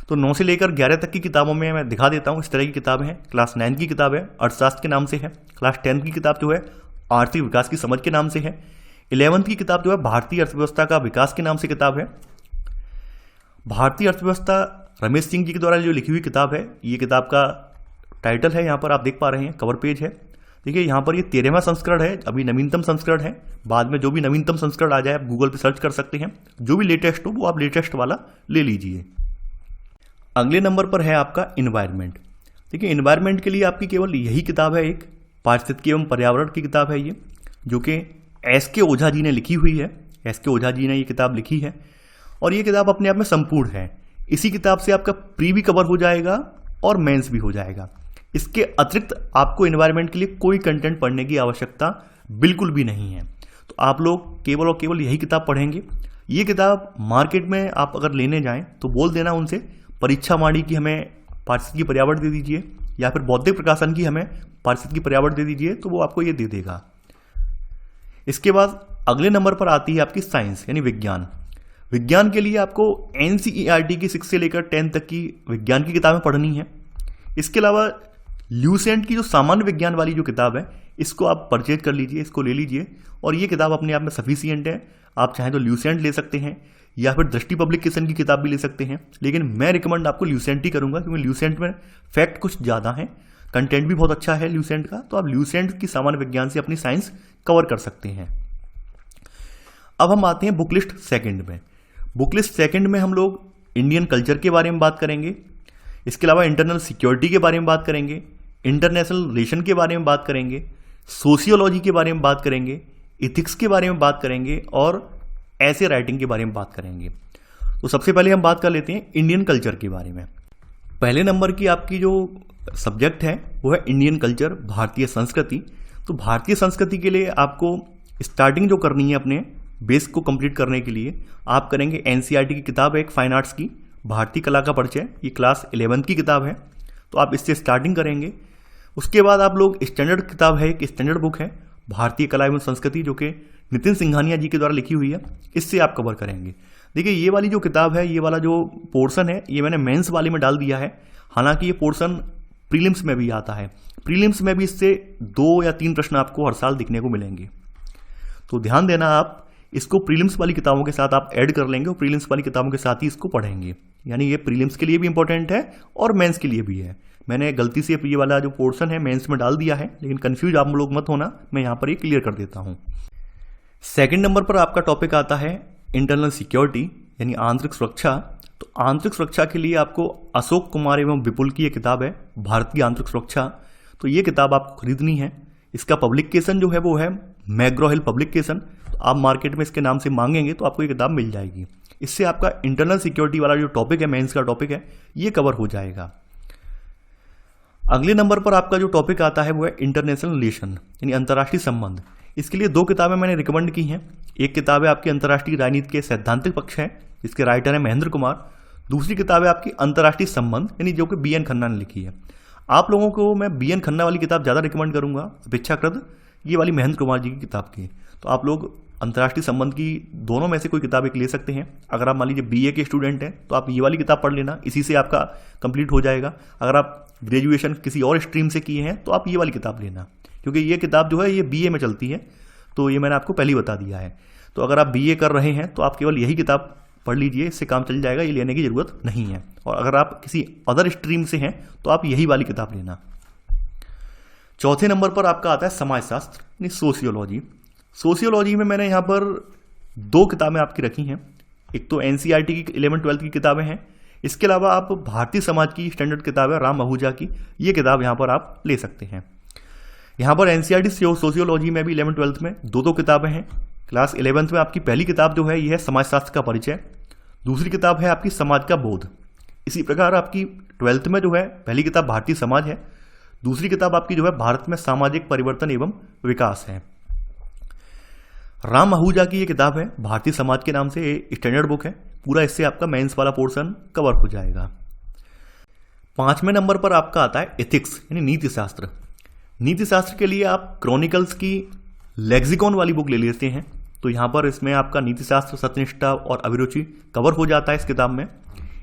Speaker 1: तो 9 से लेकर 11 तक की किताबों में मैं दिखा देता हूँ। इस तरह की किताबें हैं। क्लास 9 की किताब है, अर्थशास्त्र के नाम से है। क्लास 10 की किताब जो है आर्थिक विकास की समझ के नाम से है। 11th की किताब जो है भारतीय अर्थव्यवस्था का विकास के नाम से किताब है। भारतीय अर्थव्यवस्था रमेश सिंह जी के द्वारा जो लिखी हुई किताब है, ये किताब का टाइटल है, यहाँ पर आप देख पा रहे हैं, कवर पेज है। देखिए, यहाँ पर ये 13वां संस्करण है, अभी नवीनतम संस्करण है। बाद में जो भी नवीनतम संस्करण आ जाए आप गूगल पे सर्च कर सकते हैं, जो भी लेटेस्ट हो वो आप लेटेस्ट वाला ले लीजिए। अगले नंबर पर है आपका इन्वायरमेंट। देखिए, इन्वायरमेंट के लिए आपकी केवल यही किताब है, एक पारिस्थितिकी एवं पर्यावरण की किताब है ये, जो कि एस.के. ओझा जी ने लिखी हुई है। एस.के. ओझा जी ने ये किताब लिखी है और ये किताब अपने आप में संपूर्ण है। इसी किताब से आपका प्री भी कवर हो जाएगा और मेंस भी हो जाएगा। इसके अतिरिक्त आपको एनवायरनमेंट के लिए कोई कंटेंट पढ़ने की आवश्यकता बिल्कुल भी नहीं है। तो आप लोग केवल और केवल यही किताब पढ़ेंगे। ये किताब मार्केट में आप अगर लेने जाएं तो बोल देना उनसे परीक्षा वाणी की हमें पारिस्थितिकी पर्यावरण दे दीजिए, या फिर बौद्धिक प्रकाशन की हमें पारिस्थितिकी पर्यावरण दे दीजिए, तो वो आपको ये दे देगा। इसके बाद अगले नंबर पर आती है आपकी साइंस यानी विज्ञान। विज्ञान के लिए आपको एनसीईआरटी की 6 से लेकर 10 तक की विज्ञान की किताबें पढ़नी है। इसके अलावा ल्यूसेंट की जो सामान्य विज्ञान वाली जो किताब है, इसको आप परचेज कर लीजिए, इसको ले लीजिए, और ये किताब अपने आप में सफिशिएंट है। आप चाहें तो ल्यूसेंट ले सकते हैं या फिर दृष्टि पब्लिकेशन की किताब भी ले सकते हैं, लेकिन मैं रिकमेंड आपको ल्यूसेंट ही करूंगा, क्योंकि ल्यूसेंट में फैक्ट कुछ ज़्यादा है, कंटेंट भी बहुत अच्छा है ल्यूसेंट का। तो आप ल्यूसेंट की सामान्य विज्ञान से अपनी साइंस कवर कर सकते हैं। अब हम आते हैं बुकलिस्ट सेकंड में। बुकलिस्ट सेकंड में हम लोग इंडियन कल्चर के बारे में बात करेंगे, इसके अलावा इंटरनल सिक्योरिटी के बारे में बात करेंगे, इंटरनेशनल रिलेशन के बारे में बात करेंगे, सोशियोलॉजी के बारे में बात करेंगे, इथिक्स के बारे में बात करेंगे और ऐसे राइटिंग के बारे में बात करेंगे। तो सबसे पहले हम बात कर लेते हैं इंडियन कल्चर के बारे में। पहले नंबर की आपकी जो सब्जेक्ट है वो है इंडियन कल्चर, भारतीय संस्कृति। तो भारतीय संस्कृति के लिए आपको स्टार्टिंग जो करनी है अपने बेस को कंप्लीट करने के लिए आप करेंगे एनसीईआरटी की किताब है एक फाइन आर्ट्स की, भारतीय कला का परिचय। ये क्लास 11th की किताब है, तो आप इससे स्टार्टिंग करेंगे। उसके बाद आप लोग स्टैंडर्ड किताब है, एक स्टैंडर्ड बुक है भारतीय कला एवं संस्कृति, जो कि नितिन सिंघानिया जी के द्वारा लिखी हुई है, इससे आप कवर करेंगे। देखिए ये वाली जो किताब है, ये वाला जो पोर्शन है, ये मैंने मेंस वाले में डाल दिया है। हालांकि ये पोर्शन प्रीलिम्स में भी आता है, प्रीलिम्स में भी इससे 2 या 3 प्रश्न आपको हर साल दिखने को मिलेंगे। तो ध्यान देना, आप इसको प्रीलिम्स वाली किताबों के साथ आप ऐड कर लेंगे और प्रीलिम्स वाली किताबों के साथ ही इसको पढ़ेंगे। यानी ये प्रीलिम्स के लिए भी इंपॉर्टेंट है और मेंस के लिए भी है। मैंने गलती से ये वाला जो पोर्शन है मेंस में डाल दिया है, लेकिन कंफ्यूज आप लोग मत होना, मैं यहाँ पर ये क्लियर कर देता हूँ। सेकंड नंबर पर आपका टॉपिक आता है इंटरनल सिक्योरिटी यानी आंतरिक सुरक्षा। तो आंतरिक सुरक्षा के लिए आपको अशोक कुमार एवं विपुल की ये किताब है भारतीय आंतरिक सुरक्षा। तो ये किताब आपको खरीदनी है। इसका पब्लिकेशन जो है वो है मैग्रो हिल पब्लिकेशन। तो आप मार्केट में इसके नाम से मांगेंगे तो आपको ये किताब मिल जाएगी। इससे आपका इंटरनल सिक्योरिटी वाला जो टॉपिक है, मेंस का टॉपिक है, ये कवर हो जाएगा। अगले नंबर पर आपका जो टॉपिक आता है वो है इंटरनेशनल रिलेशन यानी अंतर्राष्ट्रीय संबंध। इसके लिए 2 किताबें मैंने रिकमेंड की हैं। एक किताब है आपकी अंतर्राष्ट्रीय राजनीति के सैद्धांतिक पक्ष है, जिसके राइटर है महेंद्र कुमार। दूसरी किताब है आपकी अंतर्राष्ट्रीय संबंध यानी जो कि BN खन्ना ने लिखी है। आप लोगों को मैं BN खन्ना वाली किताब ज़्यादा रिकमेंड करूंगा अपेक्षाकृत ये वाली महेंद्र कुमार जी की किताब की। तो आप लोग अंतर्राष्ट्रीय संबंध की दोनों में से कोई किताब एक ले सकते हैं। अगर आप मान लीजिए BA के स्टूडेंट हैं तो आप ये वाली किताब पढ़ लेना, इसी से आपका कंप्लीट हो जाएगा। अगर आप ग्रेजुएशन किसी और स्ट्रीम से किए हैं तो आप ये वाली किताब लेना, क्योंकि ये किताब जो है ये BA में चलती है। तो ये मैंने आपको पहले ही बता दिया है। तो अगर आप BA कर रहे हैं तो आप केवल यही किताब पढ़ लीजिए, इससे काम चल जाएगा, ये लेने की जरूरत नहीं है। और अगर आप किसी अदर स्ट्रीम से हैं तो आप यही वाली किताब लेना। चौथे नंबर पर आपका आता है समाजशास्त्र यानी सोशियोलॉजी। सोशियोलॉजी में मैंने यहाँ पर 2 किताबें आपकी रखी हैं। एक तो NCERT की 11th-12th की किताबें हैं। इसके अलावा आप भारतीय समाज की स्टैंडर्ड किताब है राम आहूजा की, ये किताब यहाँ पर आप ले सकते हैं। यहाँ पर NCERT सोशियोलॉजी में भी 11th-12th में 2 किताबें हैं। क्लास 11th में आपकी पहली किताब जो है ये है समाजशास्त्र का परिचय, दूसरी किताब है आपकी समाज का बोध। इसी प्रकार आपकी 12th में जो है पहली किताब भारतीय समाज है, दूसरी किताब आपकी जो है भारत में सामाजिक परिवर्तन एवं विकास है। राम आहूजा की ये किताब है भारतीय समाज के नाम से, स्टैंडर्ड बुक है पूरा, इससे आपका मेंस वाला पोर्शन कवर हो जाएगा। 5वें नंबर पर आपका आता है एथिक्स यानी नीति शास्त्र। नीति शास्त्र के लिए आप क्रॉनिकल्स की लेक्सिकॉन वाली बुक ले लेते हैं। तो यहाँ पर इसमें आपका नीति शास्त्र, सत्यनिष्ठा और अभिरुचि कवर हो जाता है इस किताब में।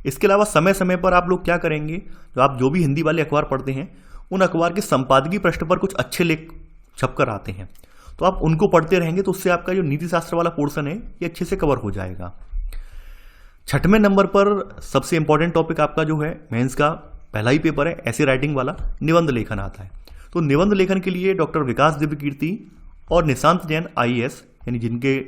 Speaker 1: इसके अलावा समय समय पर आप लोग क्या करेंगे, तो आप जो भी हिंदी वाले अखबार पढ़ते हैं उन अखबार के संपादकीय पृष्ठ पर कुछ अच्छे लेख छपकर आते हैं, तो आप उनको पढ़ते रहेंगे, तो उससे आपका जो नीति शास्त्र वाला पोर्शन है ये अच्छे से कवर हो जाएगा। 6वें नंबर पर सबसे इंपॉर्टेंट टॉपिक आपका जो है मेंस का पहला ही पेपर है, ऐसे राइटिंग वाला निबंध लेखन आता है। तो निबंध लेखन के लिए डॉक्टर विकास दिव्य कीर्ति और निशांत जैन IAS यानी जिनके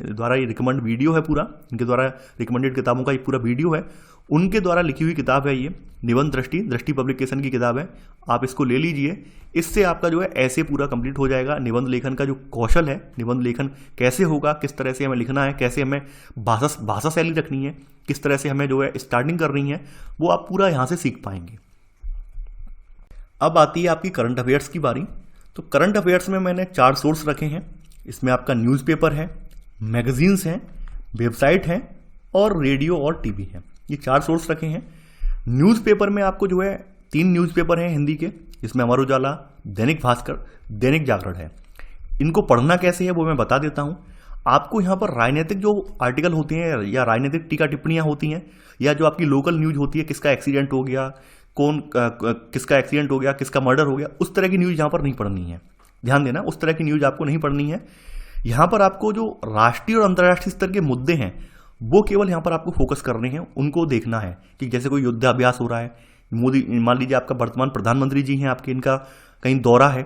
Speaker 1: द्वारा ये रिकमेंड वीडियो है पूरा, इनके द्वारा रिकमेंडेड किताबों का ये पूरा वीडियो है, उनके द्वारा लिखी हुई किताब है ये निबंध दृष्टि पब्लिकेशन की किताब है। आप इसको ले लीजिए, इससे आपका जो है ऐसे पूरा कंप्लीट हो जाएगा। निबंध लेखन का जो कौशल है, निबंध लेखन कैसे होगा, किस तरह से हमें लिखना है, कैसे हमें भाषा शैली रखनी है, किस तरह से हमें जो है स्टार्टिंग करनी है, वो आप पूरा यहाँ से सीख पाएंगे। अब आती है आपकी करंट अफेयर्स की बारी। तो करंट अफेयर्स में मैंने 4 सोर्स रखे हैं। इसमें आपका न्यूज़पेपर है, मैगजीन्स हैं, वेबसाइट हैं और रेडियो और टीवी है। ये 4 सोर्स रखे हैं। न्यूज़पेपर में आपको जो है 3 न्यूज़पेपर हैं हिंदी के, जिसमें अमर उजाला, दैनिक भास्कर, दैनिक जागरण है। इनको पढ़ना कैसे है वो मैं बता देता हूँ। आपको यहाँ पर राजनीतिक जो आर्टिकल होते हैं या राजनीतिक टीका टिप्पणियाँ होती हैं, या जो आपकी लोकल न्यूज होती है, किसका एक्सीडेंट हो गया, किसका एक्सीडेंट हो गया, किसका मर्डर हो गया, उस तरह की न्यूज़ यहाँ पर नहीं पढ़नी है। ध्यान देना, उस तरह की न्यूज़ आपको नहीं पढ़नी है। यहाँ पर आपको जो राष्ट्रीय और अंतर्राष्ट्रीय स्तर के मुद्दे हैं वो केवल यहाँ पर आपको फोकस करने हैं, उनको देखना है कि जैसे कोई युद्धाभ्यास हो रहा है, मोदी मान लीजिए आपका वर्तमान प्रधानमंत्री जी हैं आपके, इनका कहीं दौरा है,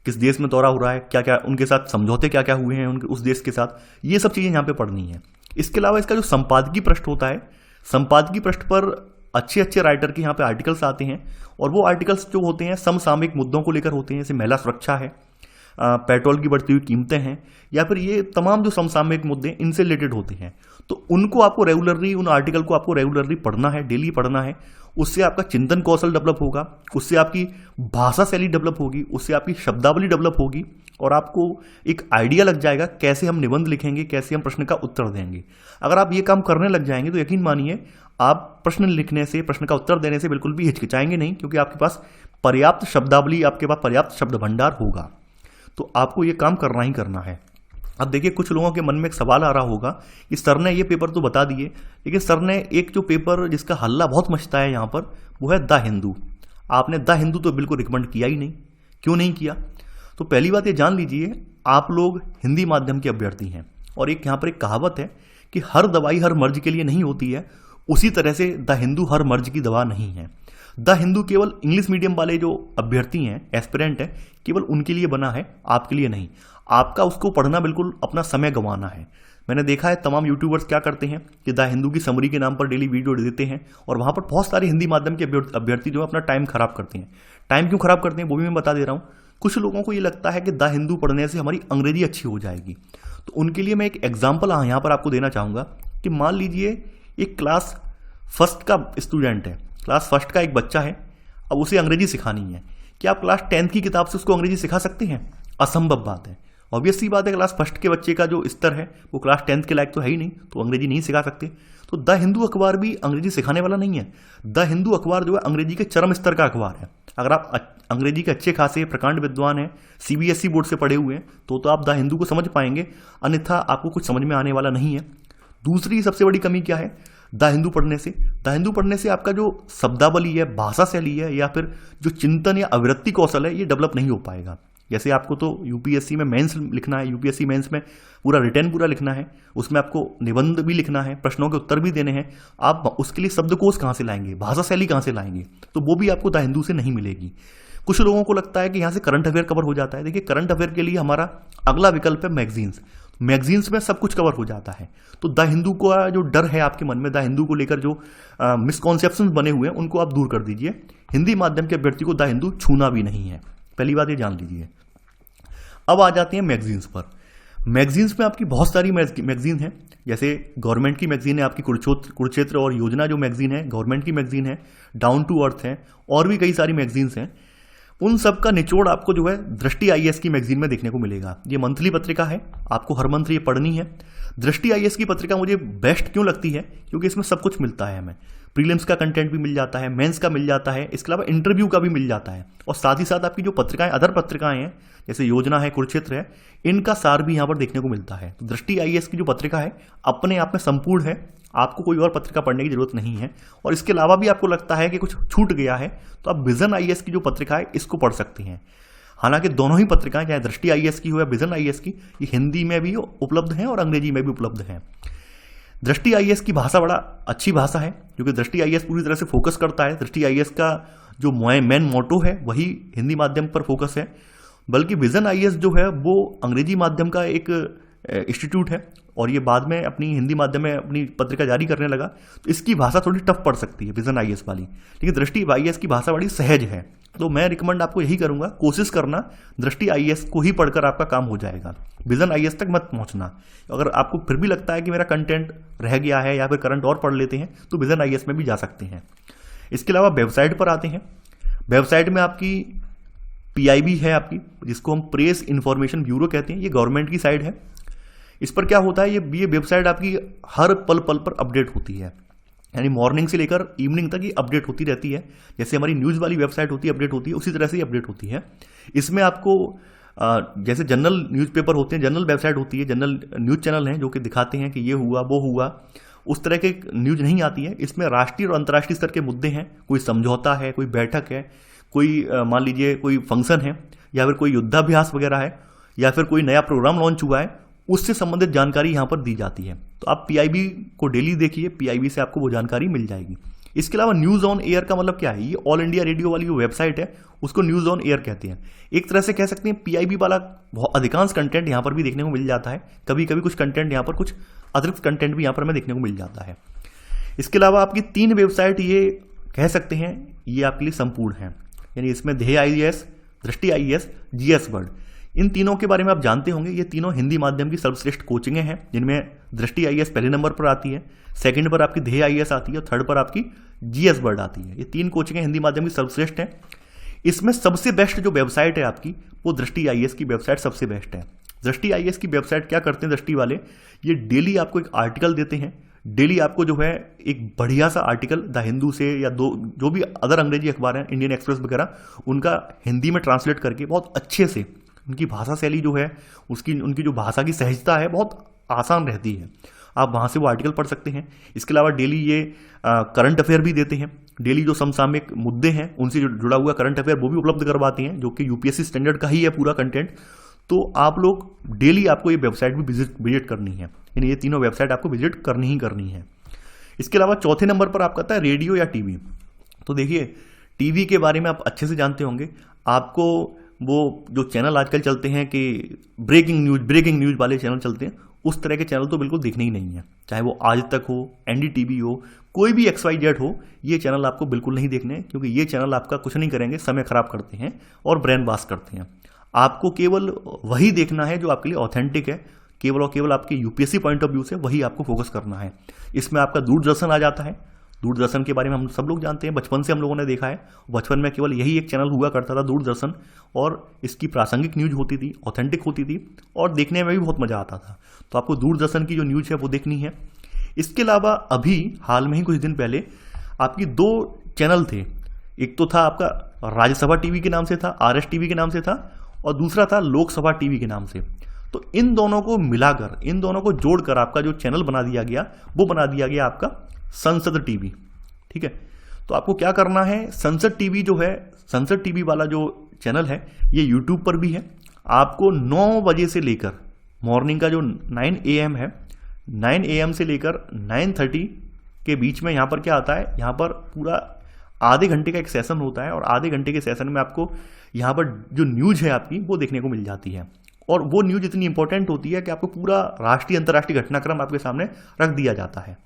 Speaker 1: किस देश में दौरा हो रहा है, क्या क्या उनके साथ समझौते क्या क्या हुए हैं उनके उस देश के साथ, ये सब चीज़ें यहाँ पे पढ़नी है। इसके अलावा इसका जो संपादकीय पृष्ठ होता है, संपादकीय पृष्ठ पर अच्छे अच्छे राइटर के यहाँ पे आर्टिकल्स आते हैं, और वो आर्टिकल्स जो होते हैं समसामयिक मुद्दों को लेकर होते हैं। जैसे महिला सुरक्षा है, पेट्रोल की बढ़ती हुई कीमतें हैं, या फिर ये तमाम जो समसामयिक मुद्दे इनसे रिलेटेड होते हैं, तो उनको आपको रेगुलरली, उन आर्टिकल को आपको रेगुलरली पढ़ना है, डेली पढ़ना है। उससे आपका चिंतन कौशल डेवलप होगा, उससे आपकी भाषा शैली डेवलप होगी, उससे आपकी शब्दावली डेवलप होगी, और आपको एक आइडिया लग जाएगा कैसे हम निबंध लिखेंगे, कैसे हम प्रश्न का उत्तर देंगे। अगर आप ये काम करने लग जाएंगे तो यकीन मानिए आप प्रश्न लिखने से, प्रश्न का उत्तर देने से बिल्कुल भी हिचकिचाएंगे नहीं, क्योंकि आपके पास पर्याप्त शब्दावली, आपके पास पर्याप्त शब्द भंडार होगा। तो आपको ये काम करना ही करना है। अब देखिए, कुछ लोगों के मन में एक सवाल आ रहा होगा कि सर ने ये पेपर तो बता दिए, लेकिन सर ने एक जो पेपर जिसका हल्ला बहुत मचता है यहाँ पर, वो है द हिंदू। आपने द हिंदू तो बिल्कुल रिकमेंड किया ही नहीं। क्यों नहीं किया? तो पहली बात ये जान लीजिए, आप लोग हिंदी माध्यम के अभ्यर्थी हैं, और एक यहाँ पर एक कहावत है कि हर दवाई हर मर्ज के लिए नहीं होती है, उसी तरह से द हिंदू हर मर्ज की दवा नहीं है। द हिंदू केवल इंग्लिश मीडियम वाले जो अभ्यर्थी हैं, एस्पिरेंट हैं, केवल उनके लिए बना है, आपके लिए नहीं। आपका उसको पढ़ना बिल्कुल अपना समय गंवाना है। मैंने देखा है तमाम यूट्यूबर्स क्या करते हैं कि द हिंदू की समरी के नाम पर डेली वीडियो देते हैं, और वहाँ पर बहुत सारे हिंदी माध्यम के अभ्यर्थी जो है अपना टाइम खराब करते हैं। टाइम क्यों खराब करते हैं वो भी मैं बता दे रहा हूँ। कुछ लोगों को ये लगता है कि द हिंदू पढ़ने से हमारी अंग्रेजी अच्छी हो जाएगी। तो उनके लिए मैं एक एग्जाम्पल यहाँ पर आपको देना चाहूँगा कि मान लीजिए एक क्लास फर्स्ट का स्टूडेंट है, क्लास फर्स्ट का एक बच्चा है, अब उसे अंग्रेजी सिखानी है। क्या आप क्लास 10th की किताब से उसको अंग्रेजी सिखा सकते हैं? असंभव बात है। ऑब्वियस सी बात है, क्लास फर्स्ट के बच्चे का जो स्तर है वो क्लास 10th के लायक तो है ही नहीं, तो अंग्रेजी नहीं सिखा सकते। तो द हिंदू अखबार भी अंग्रेजी सिखाने वाला नहीं है। द हिंदू अखबार जो है अंग्रेजी के चरम स्तर का अखबार है। अगर आप अंग्रेजी के अच्छे खासे प्रकांड विद्वान हैं, CBSE बोर्ड से पढ़े हुए हैं, तो आप द हिंदू को समझ पाएंगे, अन्यथा आपको कुछ समझ में आने वाला नहीं है। दूसरी सबसे बड़ी कमी क्या है द हिंदू पढ़ने से? द हिंदू पढ़ने से आपका जो शब्दावली है, भाषा शैली है, या फिर जो चिंतन या अभिव्यक्ति कौशल है, ये डेवलप नहीं हो पाएगा। जैसे आपको तो यूपीएससी में मेंस लिखना है, यूपीएससी मेंस में पूरा रिटर्न पूरा लिखना है, उसमें आपको निबंध भी लिखना है, प्रश्नों के उत्तर भी देने हैं। आप उसके लिए शब्दकोश कहाँ से लाएंगे, भाषा शैली कहाँ से लाएंगे? तो वो भी आपको द हिंदू से नहीं मिलेगी। कुछ लोगों को लगता है कि यहाँ से करंट अफेयर कवर हो जाता है। देखिए, करंट अफेयर के लिए हमारा अगला विकल्प है मैगजीन्स। मैगजीन्स में सब कुछ कवर हो जाता है। तो द हिंदू का जो डर है आपके मन में, द हिंदू को लेकर जो मिसकॉन्सेप्शंस बने हुए हैं, उनको आप दूर कर दीजिए। हिंदी माध्यम के अभ्यर्थी को द हिंदू छूना भी नहीं है, पहली बात ये जान लीजिए। अब आ जाते हैं मैगजीन्स पर। मैगजीन्स में आपकी बहुत सारी मैगजीन है, जैसे गवर्नमेंट की मैगजीन है आपकी कुरुक्षेत्र और योजना जो मैगजीन है गवर्नमेंट की मैगजीन है, डाउन टू अर्थ है, और भी कई सारी मैगजीन्स हैं। उन सब का निचोड़ आपको जो है दृष्टि IAS की मैगजीन में देखने को मिलेगा। ये मंथली पत्रिका है, आपको हर मंथ ये पढ़नी है। दृष्टि IAS की पत्रिका मुझे बेस्ट क्यों लगती है? क्योंकि इसमें सब कुछ मिलता है हमें। प्रीलिम्स का कंटेंट भी मिल जाता है, मेंस का मिल जाता है, इसके अलावा इंटरव्यू का भी मिल जाता है, और साथ ही साथ आपकी जो पत्रिकाएं, अदर पत्रिकाएं हैं जैसे योजना है, कुरुक्षेत्र है, इनका सार भी यहाँ पर देखने को मिलता है। तो दृष्टि IAS की जो पत्रिका है अपने आप में संपूर्ण है, आपको कोई और पत्रिका पढ़ने की जरूरत नहीं है। और इसके अलावा भी आपको लगता है कि कुछ छूट गया है, तो आप विजन IAS की जो पत्रिका है इसको पढ़ सकते हैं। हालांकि दोनों ही पत्रिकाएं, चाहे दृष्टि IAS की हो या विजन IAS की, ये हिंदी में भी उपलब्ध हैं और अंग्रेजी में भी उपलब्ध हैं। दृष्टि IAS की भाषा बड़ा अच्छी भाषा है, क्योंकि दृष्टि IAS पूरी तरह से फोकस करता है। दृष्टि IAS का जो मेन मोटो है वही हिंदी माध्यम पर फोकस है, बल्कि विजन IAS जो है वो अंग्रेजी माध्यम का एक इंस्टीट्यूट है, और ये बाद में अपनी हिंदी माध्यम में अपनी पत्रिका जारी करने लगा, तो इसकी भाषा थोड़ी टफ पड़ सकती है विजन IAS वाली, लेकिन दृष्टि IAS की भाषा बड़ी सहज है। तो मैं रिकमेंड आपको यही करूंगा, कोशिश करना दृष्टि IAS को ही पढ़कर आपका काम हो जाएगा, विजन IAS तक मत पहुंचना। अगर आपको फिर भी लगता है कि मेरा कंटेंट रह गया है या फिर करंट और पढ़ लेते हैं, तो विजन IAS में भी जा सकते हैं। इसके अलावा वेबसाइट पर आते हैं। वेबसाइट में आपकी PIB है आपकी, जिसको हम प्रेस इंफॉर्मेशन ब्यूरो कहते हैं, ये गवर्नमेंट की साइट है। इस पर क्या होता है, ये वेबसाइट आपकी हर पल पल पर अपडेट होती है, यानी मॉर्निंग से लेकर इवनिंग तक ये अपडेट होती रहती है। जैसे हमारी न्यूज़ वाली वेबसाइट होती है, अपडेट होती है, उसी तरह से ही अपडेट होती है। इसमें आपको जैसे जनरल न्यूज़पेपर होते हैं, जनरल वेबसाइट होती है, जनरल न्यूज़ चैनल हैं जो कि दिखाते हैं कि ये हुआ वो हुआ, उस तरह के न्यूज़ नहीं आती है। इसमें राष्ट्रीय और अंतर्राष्ट्रीय स्तर के मुद्दे हैं, कोई समझौता है, कोई बैठक है, कोई मान लीजिए कोई फंक्शन है, या फिर कोई युद्धाभ्यास वगैरह है, या फिर कोई नया प्रोग्राम लॉन्च हुआ है, उससे संबंधित जानकारी यहाँ पर दी जाती है। तो आप PIB को डेली देखिए, PIB से आपको वो जानकारी मिल जाएगी। इसके अलावा न्यूज़ ऑन एयर का मतलब क्या है, ये ऑल इंडिया रेडियो वाली जो वेबसाइट है उसको न्यूज़ ऑन एयर कहते हैं। एक तरह से कह सकते हैं PIB वाला अधिकांश कंटेंट यहाँ पर भी देखने को मिल जाता है, कभी कभी कुछ कंटेंट यहाँ पर, कुछ अतिरिक्त कंटेंट भी यहाँ पर हमें देखने को मिल जाता है। इसके अलावा आपकी 3 वेबसाइट ये कह सकते हैं ये आपके लिए संपूर्ण है, यानी इसमें ध्येय IAS, दृष्टि IAS, GS वर्ड, इन तीनों के बारे में आप जानते होंगे, ये तीनों हिंदी माध्यम की सर्वश्रेष्ठ कोचिंगें हैं, जिनमें दृष्टि आईएएस पहले नंबर पर आती है, सेकंड पर आपकी ध्येय आईएएस आती है और थर्ड पर आपकी जीएस वर्ड आती है। ये तीन कोचिंगें हिंदी माध्यम की सर्वश्रेष्ठ हैं। इसमें सबसे बेस्ट जो वेबसाइट है आपकी, वो दृष्टि आईएएस की वेबसाइट सबसे बेस्ट है। दृष्टि आईएएस की वेबसाइट क्या करते हैं दृष्टि वाले, ये डेली आपको एक आर्टिकल देते हैं। डेली आपको जो है एक बढ़िया सा आर्टिकल द हिंदू से या जो भी अदर अंग्रेजी अखबार हैं, इंडियन एक्सप्रेस वगैरह, उनका हिंदी में ट्रांसलेट करके बहुत अच्छे से, उनकी भाषा शैली जो है, उनकी जो भाषा की सहजता है बहुत आसान रहती है। आप वहाँ से वो आर्टिकल पढ़ सकते हैं। इसके अलावा डेली ये करंट अफेयर भी देते हैं। डेली जो समसामयिक मुद्दे हैं उनसे जो जुड़ा हुआ करंट अफेयर वो भी उपलब्ध करवाते हैं, जो कि यूपीएससी स्टैंडर्ड का ही है पूरा कंटेंट। तो आप लोग डेली आपको ये वेबसाइट भी विजिट करनी है, यानी ये तीनों वेबसाइट आपको विजिट करनी ही करनी है। इसके अलावा चौथे नंबर पर आपका आता है रेडियो या टीवी। तो देखिए, टीवी के बारे में आप अच्छे से जानते होंगे। आपको वो जो चैनल आजकल चलते हैं कि ब्रेकिंग न्यूज वाले चैनल चलते हैं, उस तरह के चैनल तो बिल्कुल देखने ही नहीं है। चाहे वो आज तक हो, एनडीटीवी हो, कोई भी XYZ हो, ये चैनल आपको बिल्कुल नहीं देखने हैं, क्योंकि ये चैनल आपका कुछ नहीं करेंगे, समय खराब करते हैं और ब्रेन वॉश करते हैं। आपको केवल वही देखना है जो आपके लिए ऑथेंटिक है, केवल और केवल आपके यूपीएससी पॉइंट ऑफ व्यू से वही आपको फोकस करना है। इसमें आपका दूरदर्शन आ जाता है। दूरदर्शन के बारे में हम सब लोग जानते हैं, बचपन से हम लोगों ने देखा है। बचपन में केवल यही एक चैनल हुआ करता था, दूरदर्शन, और इसकी प्रासंगिक न्यूज होती थी, ऑथेंटिक होती थी और देखने में भी बहुत मजा आता था। तो आपको दूरदर्शन की जो न्यूज है वो देखनी है। इसके अलावा अभी हाल में ही कुछ दिन पहले आपकी 2 चैनल थे। एक तो था आपका राज्यसभा टीवी के नाम से था, RS टीवी के नाम से था, और दूसरा था लोकसभा टीवी के नाम से। तो इन दोनों को मिलाकर, इन दोनों को जोड़कर आपका जो चैनल बना दिया गया, वो बना दिया गया आपका संसद टीवी। ठीक है, तो आपको क्या करना है, संसद टीवी जो है, संसद टीवी वाला जो चैनल है, ये यूट्यूब पर भी है। आपको 9 बजे से लेकर, मॉर्निंग का जो 9 AM है, 9 AM से लेकर 9:30 के बीच में यहाँ पर क्या आता है, यहाँ पर पूरा आधे घंटे का एक सेशन होता है, और आधे घंटे के सेशन में आपको यहाँ पर जो न्यूज है आपकी वो देखने को मिल जाती है। और वो न्यूज इतनी इंपॉर्टेंट होती है कि आपको पूरा राष्ट्रीय अंतर्राष्ट्रीय घटनाक्रम आपके सामने रख दिया जाता है।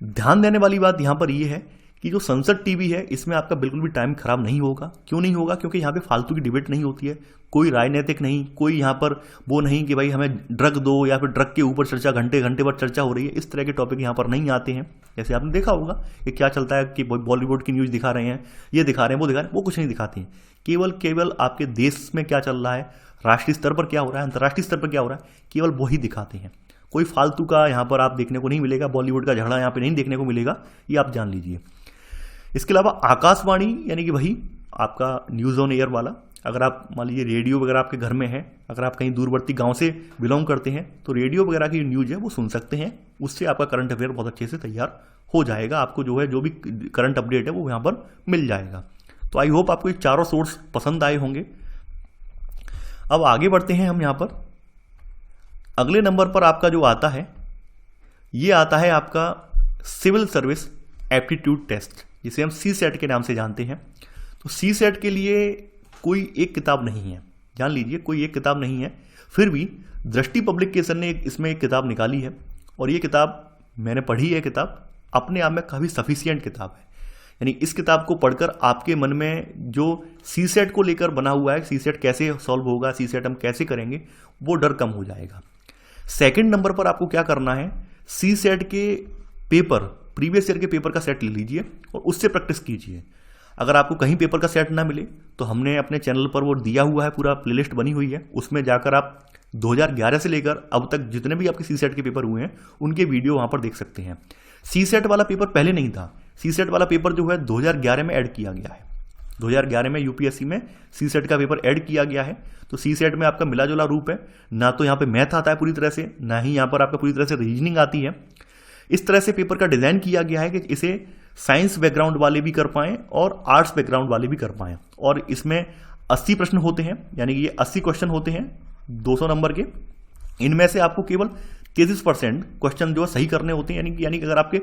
Speaker 1: ध्यान देने वाली बात यहाँ पर ये है कि जो संसद टीवी है, इसमें आपका बिल्कुल भी टाइम खराब नहीं होगा। क्यों नहीं होगा? क्योंकि यहाँ पे फालतू की डिबेट नहीं होती है, कोई राजनीतिक नहीं, कोई यहाँ पर वो नहीं कि भाई हमें ड्रग दो या फिर ड्रग के ऊपर चर्चा, घंटे घंटे भर चर्चा हो रही है। इस तरह के टॉपिक यहाँ पर नहीं आते हैं। जैसे आपने देखा होगा कि क्या चलता है कि बॉलीवुड की न्यूज़ दिखा रहे हैं, ये दिखा रहे हैं, वो दिखा रहे हैं, वो कुछ नहीं दिखाते हैं। केवल आपके देश में क्या चल रहा है, राष्ट्रीय स्तर पर क्या हो रहा है, अंतर्राष्ट्रीय स्तर पर क्या हो रहा है, केवल वही दिखाते हैं। कोई फालतू का यहाँ पर आप देखने को नहीं मिलेगा, बॉलीवुड का झगड़ा यहाँ पे नहीं देखने को मिलेगा, ये आप जान लीजिए। इसके अलावा आकाशवाणी, यानी कि वही आपका न्यूज़ ऑन एयर वाला, अगर आप मान लीजिए रेडियो वगैरह आपके घर में है, अगर आप कहीं दूरवर्ती गांव से बिलोंग करते हैं तो रेडियो वगैरह की न्यूज़ है वो सुन सकते हैं। उससे आपका करंट अफेयर बहुत अच्छे से तैयार हो जाएगा। आपको जो है जो भी करंट अपडेट है वो यहाँ पर मिल जाएगा। तो आई होप आपको ये चारों सोर्स पसंद आए होंगे। अब आगे बढ़ते हैं हम यहाँ पर। अगले नंबर पर आपका जो आता है, ये आता है आपका सिविल सर्विस एप्टीट्यूड टेस्ट, जिसे हम CSAT के नाम से जानते हैं। तो CSAT के लिए कोई एक किताब नहीं है, जान लीजिए, कोई एक किताब नहीं है। फिर भी दृष्टि पब्लिकेशन ने इसमें एक किताब निकाली है, और ये किताब मैंने पढ़ी है। किताब अपने आप में काफ़ी सफिशिएंट किताब है। यानी इस किताब को पढ़कर आपके मन में जो CSAT को लेकर बना हुआ है, CSAT कैसे सॉल्व होगा, CSAT हम कैसे करेंगे, वो डर कम हो जाएगा। सेकंड नंबर पर आपको क्या करना है, CSAT के पेपर, प्रीवियस ईयर के पेपर का सेट ले लीजिए और उससे प्रैक्टिस कीजिए। अगर आपको कहीं पेपर का सेट ना मिले तो हमने अपने चैनल पर वो दिया हुआ है, पूरा प्लेलिस्ट बनी हुई है, उसमें जाकर आप 2011 से लेकर अब तक जितने भी आपके CSAT के पेपर हुए हैं उनके वीडियो वहाँ पर देख सकते हैं। CSAT वाला पेपर पहले नहीं था, CSAT वाला पेपर जो है 2011 में ऐड किया गया है। 2011 में यूपीएससी में CSAT का पेपर ऐड किया गया है। तो CSAT में आपका मिला जुला रूप है, ना तो यहाँ पे मैथ आता है पूरी तरह से, ना ही यहाँ पर आपका पूरी तरह से रीजनिंग आती है। इस तरह से पेपर का डिज़ाइन किया गया है कि इसे साइंस बैकग्राउंड वाले भी कर पाएँ और आर्ट्स बैकग्राउंड वाले भी कर पाएँ। और इसमें 80 प्रश्न होते हैं, यानी कि ये 80 क्वेश्चन होते हैं 200 नंबर के। इनमें से आपको केवल 33% क्वेश्चन जो है सही करने होते हैं। यानी कि अगर आपके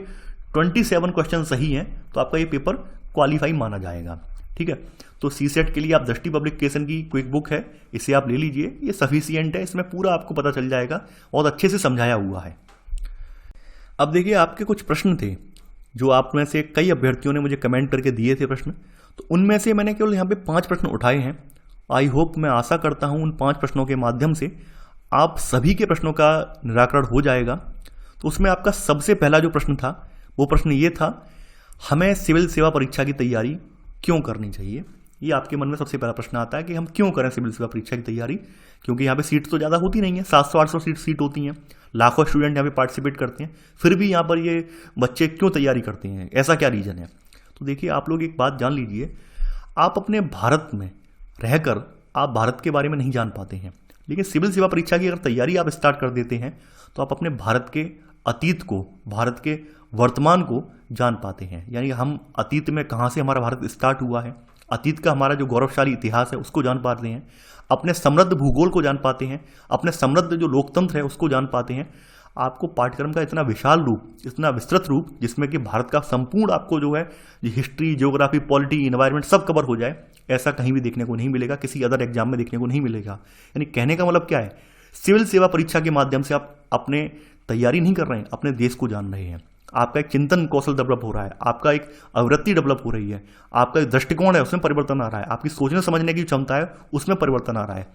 Speaker 1: 27 क्वेश्चन सही हैं तो आपका ये पेपर क्वालिफाई माना जाएगा। ठीक है, तो CSAT के लिए आप दृष्टि पब्लिकेशन की क्विक बुक है, इसे आप ले लीजिए, ये सफिशिएंट है, इसमें पूरा आपको पता चल जाएगा, बहुत अच्छे से समझाया हुआ है। अब देखिए, आपके कुछ प्रश्न थे जो आप में से कई अभ्यर्थियों ने मुझे कमेंट करके दिए थे प्रश्न, तो उनमें से मैंने केवल यहाँ पे 5 प्रश्न उठाए हैं आई होप, मैं आशा करता हूँ उन 5 प्रश्नों के माध्यम से आप सभी के प्रश्नों का निराकरण हो जाएगा। तो उसमें आपका सबसे पहला जो प्रश्न था वो प्रश्न ये था, हमें सिविल सेवा परीक्षा की तैयारी क्यों करनी चाहिए। ये आपके मन में सबसे पहला प्रश्न आता है कि हम क्यों करें सिविल सेवा परीक्षा की तैयारी, क्योंकि यहाँ पे सीट तो ज़्यादा होती नहीं है, 700-800 सीट होती हैं, लाखों स्टूडेंट यहाँ पे पार्टिसिपेट करते हैं, फिर भी यहाँ पर ये बच्चे क्यों तैयारी करते हैं, ऐसा क्या रीज़न है। तो देखिए, आप लोग एक बात जान लीजिए, आप अपने भारत में रहकर आप भारत के बारे में नहीं जान पाते हैं, लेकिन सिविल सेवा परीक्षा की अगर तैयारी आप स्टार्ट कर देते हैं तो आप अपने भारत के अतीत को, भारत के वर्तमान को जान पाते हैं। यानी हम अतीत में कहाँ से हमारा भारत स्टार्ट हुआ है, अतीत का हमारा जो गौरवशाली इतिहास है उसको जान पाते हैं, अपने समृद्ध भूगोल को जान पाते हैं, अपने समृद्ध जो लोकतंत्र है उसको जान पाते हैं। आपको पाठ्यक्रम का इतना विशाल रूप, इतना विस्तृत रूप, जिसमें कि भारत का संपूर्ण आपको जो है हिस्ट्री, ज्योग्राफी, पॉलिटी, इन्वायरमेंट सब कवर हो जाए, ऐसा कहीं भी देखने को नहीं मिलेगा, किसी अदर एग्जाम में देखने को नहीं मिलेगा। यानी कहने का मतलब क्या है, सिविल सेवा परीक्षा के माध्यम से आप अपने तैयारी नहीं कर रहे हैं, अपने देश को जान रहे हैं। आपका एक चिंतन कौशल डेवलप हो रहा है, आपका एक आवृत्ति डेवलप हो रही है, आपका एक दृष्टिकोण है उसमें परिवर्तन आ रहा है, आपकी सोचने समझने की क्षमता है उसमें परिवर्तन आ रहा है।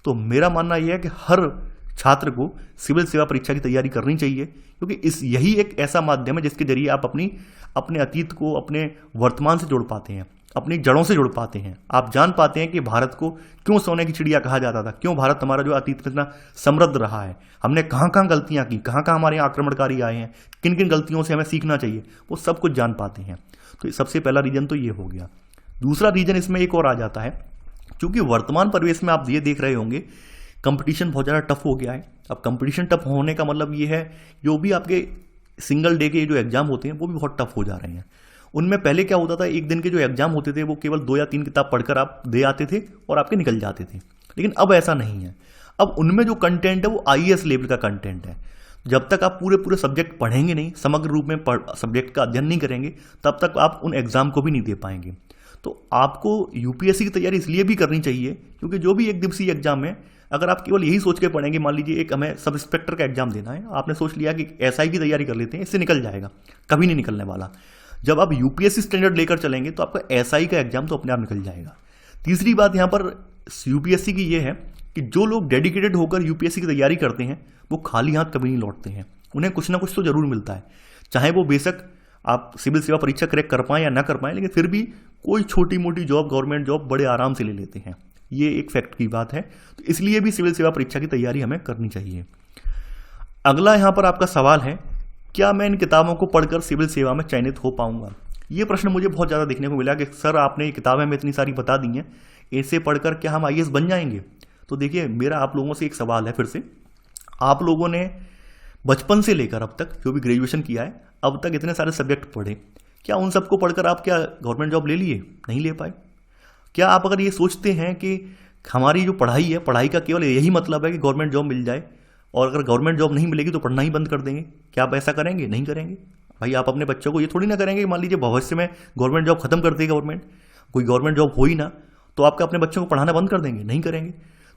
Speaker 1: तो मेरा मानना यह है कि हर छात्र को सिविल सेवा परीक्षा की तैयारी करनी चाहिए, क्योंकि यही एक ऐसा माध्यम है जिसके जरिए आप अपने अतीत को अपने वर्तमान से जोड़ पाते हैं, अपनी जड़ों से जुड़ पाते हैं। आप जान पाते हैं कि भारत को क्यों सोने की चिड़िया कहा जाता था, क्यों भारत हमारा जो अतीत में इतना समृद्ध रहा है, हमने कहाँ कहाँ गलतियाँ की, कहाँ कहाँ हमारे यहाँ आक्रमणकारी आए हैं, किन किन गलतियों से हमें सीखना चाहिए, वो सब कुछ जान पाते हैं। तो सबसे पहला रीजन तो ये हो गया। दूसरा रीजन इसमें एक और आ जाता है, क्योंकि वर्तमान परिवेश में आप ये देख रहे होंगे कंपटीशन बहुत ज़्यादा टफ हो गया है। अब कंपटीशन टफ होने का मतलब ये है, जो भी आपके सिंगल डे के जो एग्जाम होते हैं वो भी बहुत टफ हो जा रहे हैं। उनमें पहले क्या होता था, एक दिन के जो एग्जाम होते थे वो केवल 2 या 3 किताब पढ़कर आप दे आते थे और आपके निकल जाते थे, लेकिन अब ऐसा नहीं है। अब उनमें जो कंटेंट है वो IAS लेवल का कंटेंट है। जब तक आप पूरे सब्जेक्ट पढ़ेंगे नहीं, समग्र रूप में सब्जेक्ट का अध्ययन नहीं करेंगे, तब तक आप उन एग्जाम को भी नहीं दे पाएंगे। तो आपको यूपीएससी की तैयारी इसलिए भी करनी चाहिए, क्योंकि जो भी एक दिवसीय एग्जाम है, अगर आप केवल यही सोच के पढ़ेंगे, मान लीजिए एक हमें सब इंस्पेक्टर का एग्जाम देना है, आपने सोच लिया कि SI की तैयारी कर लेते हैं, इससे निकल जाएगा, कभी नहीं निकलने वाला। जब आप यूपीएससी स्टैंडर्ड लेकर चलेंगे तो आपका SI का एग्जाम तो अपने आप निकल जाएगा। तीसरी बात यहाँ पर यूपीएससी की ये है कि जो लोग डेडिकेटेड होकर यूपीएससी की तैयारी करते हैं वो खाली हाथ कभी नहीं लौटते हैं, उन्हें कुछ ना कुछ तो जरूर मिलता है। चाहे वो बेशक आप सिविल सेवा परीक्षा क्रैक कर पाएं या ना कर पाएं, लेकिन फिर भी कोई छोटी मोटी जॉब, गवर्नमेंट जॉब बड़े आराम से ले लेते हैं। ये एक फैक्ट की बात है, तो इसलिए भी सिविल सेवा परीक्षा की तैयारी हमें करनी चाहिए। अगला यहाँ पर आपका सवाल है, क्या मैं इन किताबों को पढ़कर सिविल सेवा में चयनित हो पाऊंगा। ये प्रश्न मुझे बहुत ज़्यादा देखने को मिला कि सर आपने ये किताबें हमें इतनी सारी बता दी हैं, इसे पढ़कर क्या हम IAS बन जाएंगे। तो देखिए, मेरा आप लोगों से एक सवाल है फिर से, आप लोगों ने बचपन से लेकर अब तक जो भी ग्रेजुएशन किया है, अब तक इतने सारे सब्जेक्ट पढ़े, क्या उन सबको पढ़कर आप क्या गवर्नमेंट जॉब ले लिए? नहीं ले पाए। क्या आप अगर ये सोचते हैं कि हमारी जो पढ़ाई है, पढ़ाई का केवल यही मतलब है कि गवर्नमेंट जॉब मिल जाए, और अगर गवर्नमेंट जॉब नहीं मिलेगी तो पढ़ना ही बंद कर देंगे, क्या आप ऐसा करेंगे? नहीं करेंगे भाई। आप अपने बच्चों को ये थोड़ी ना करेंगे, मान लीजिए भविष्य में गवर्नमेंट जॉब खत्म कर देगी गवर्नमेंट, कोई गवर्नमेंट जॉब हो ही ना, तो आपके अपने बच्चों को पढ़ाना बंद कर देंगे? नहीं करेंगे।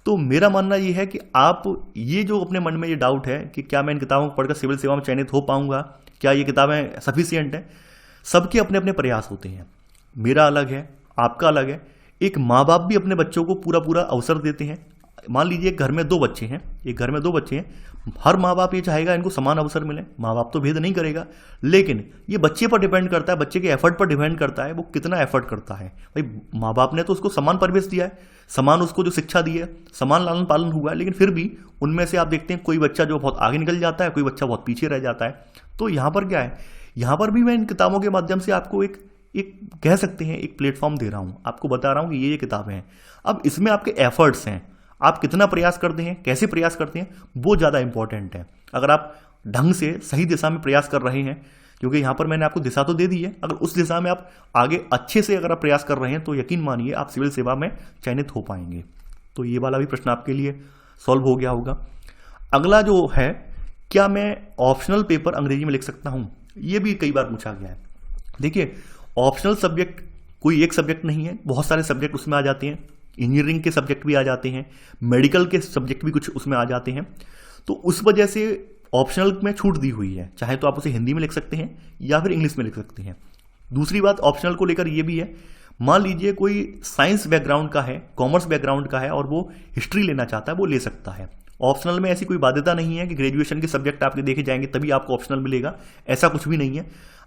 Speaker 1: तो मेरा मानना ये है कि आप ये जो अपने मन में ये डाउट है कि क्या मैं इन किताबों को पढ़कर सिविल सेवा में चयनित हो पाऊंगा, क्या ये किताबें सफिशिएंट हैं, सबके अपने अपने प्रयास होते हैं। मेरा अलग है, आपका अलग है। एक माँ बाप भी अपने बच्चों को पूरा अवसर देते हैं। मान लीजिए एक घर में 2 बच्चे हैं, हर माँ बाप ये चाहेगा इनको समान अवसर मिले, माँ बाप तो भेद नहीं करेगा, लेकिन ये बच्चे पर डिपेंड करता है, बच्चे के एफर्ट पर डिपेंड करता है, वो कितना एफर्ट करता है। भाई माँ बाप ने तो उसको समान परिवेश दिया है, समान उसको जो शिक्षा दी है, समान लालन पालन हुआ है, लेकिन फिर भी उनमें से आप देखते हैं कोई बच्चा जो बहुत आगे निकल जाता है, कोई बच्चा बहुत पीछे रह जाता है। तो यहाँ पर क्या है, यहाँ पर भी मैं इन किताबों के माध्यम से आपको एक कह सकते हैं एक प्लेटफॉर्म दे रहा हूँ, आपको बता रहा हूँ कि ये किताबें हैं। अब इसमें आपके एफर्ट्स हैं, आप कितना प्रयास करते हैं, कैसे प्रयास करते हैं, वो ज़्यादा इंपॉर्टेंट है। अगर आप ढंग से सही दिशा में प्रयास कर रहे हैं, क्योंकि यहाँ पर मैंने आपको दिशा तो दे दी है, अगर उस दिशा में आप आगे अच्छे से अगर आप प्रयास कर रहे हैं तो यकीन मानिए आप सिविल सेवा में चयनित हो पाएंगे। तो ये वाला भी प्रश्न आपके लिए सॉल्व हो गया होगा। अगला जो है, क्या मैं ऑप्शनल पेपर अंग्रेजी में लिख सकता हूँ, ये भी कई बार पूछा गया है। देखिए, ऑप्शनल सब्जेक्ट कोई एक सब्जेक्ट नहीं है, बहुत सारे सब्जेक्ट उसमें आ जाते हैं। इंजीनियरिंग के सब्जेक्ट भी आ जाते हैं, मेडिकल के सब्जेक्ट भी कुछ उसमें आ जाते हैं। तो उस वजह से ऑप्शनल में छूट दी हुई है, चाहे तो आप उसे हिंदी में लिख सकते हैं या फिर इंग्लिश में लिख सकते हैं। दूसरी बात ऑप्शनल को लेकर ये भी है, मान लीजिए कोई साइंस बैकग्राउंड का है, कॉमर्स बैकग्राउंड का है और वो हिस्ट्री लेना चाहता है, वो ले सकता है। ऑप्शनल में ऐसी कोई बाध्यता नहीं है कि ग्रेजुएशन के सब्जेक्ट आपके देखे जाएंगे तभी आपको ऑप्शनल मिलेगा, ऐसा कुछ भी नहीं है।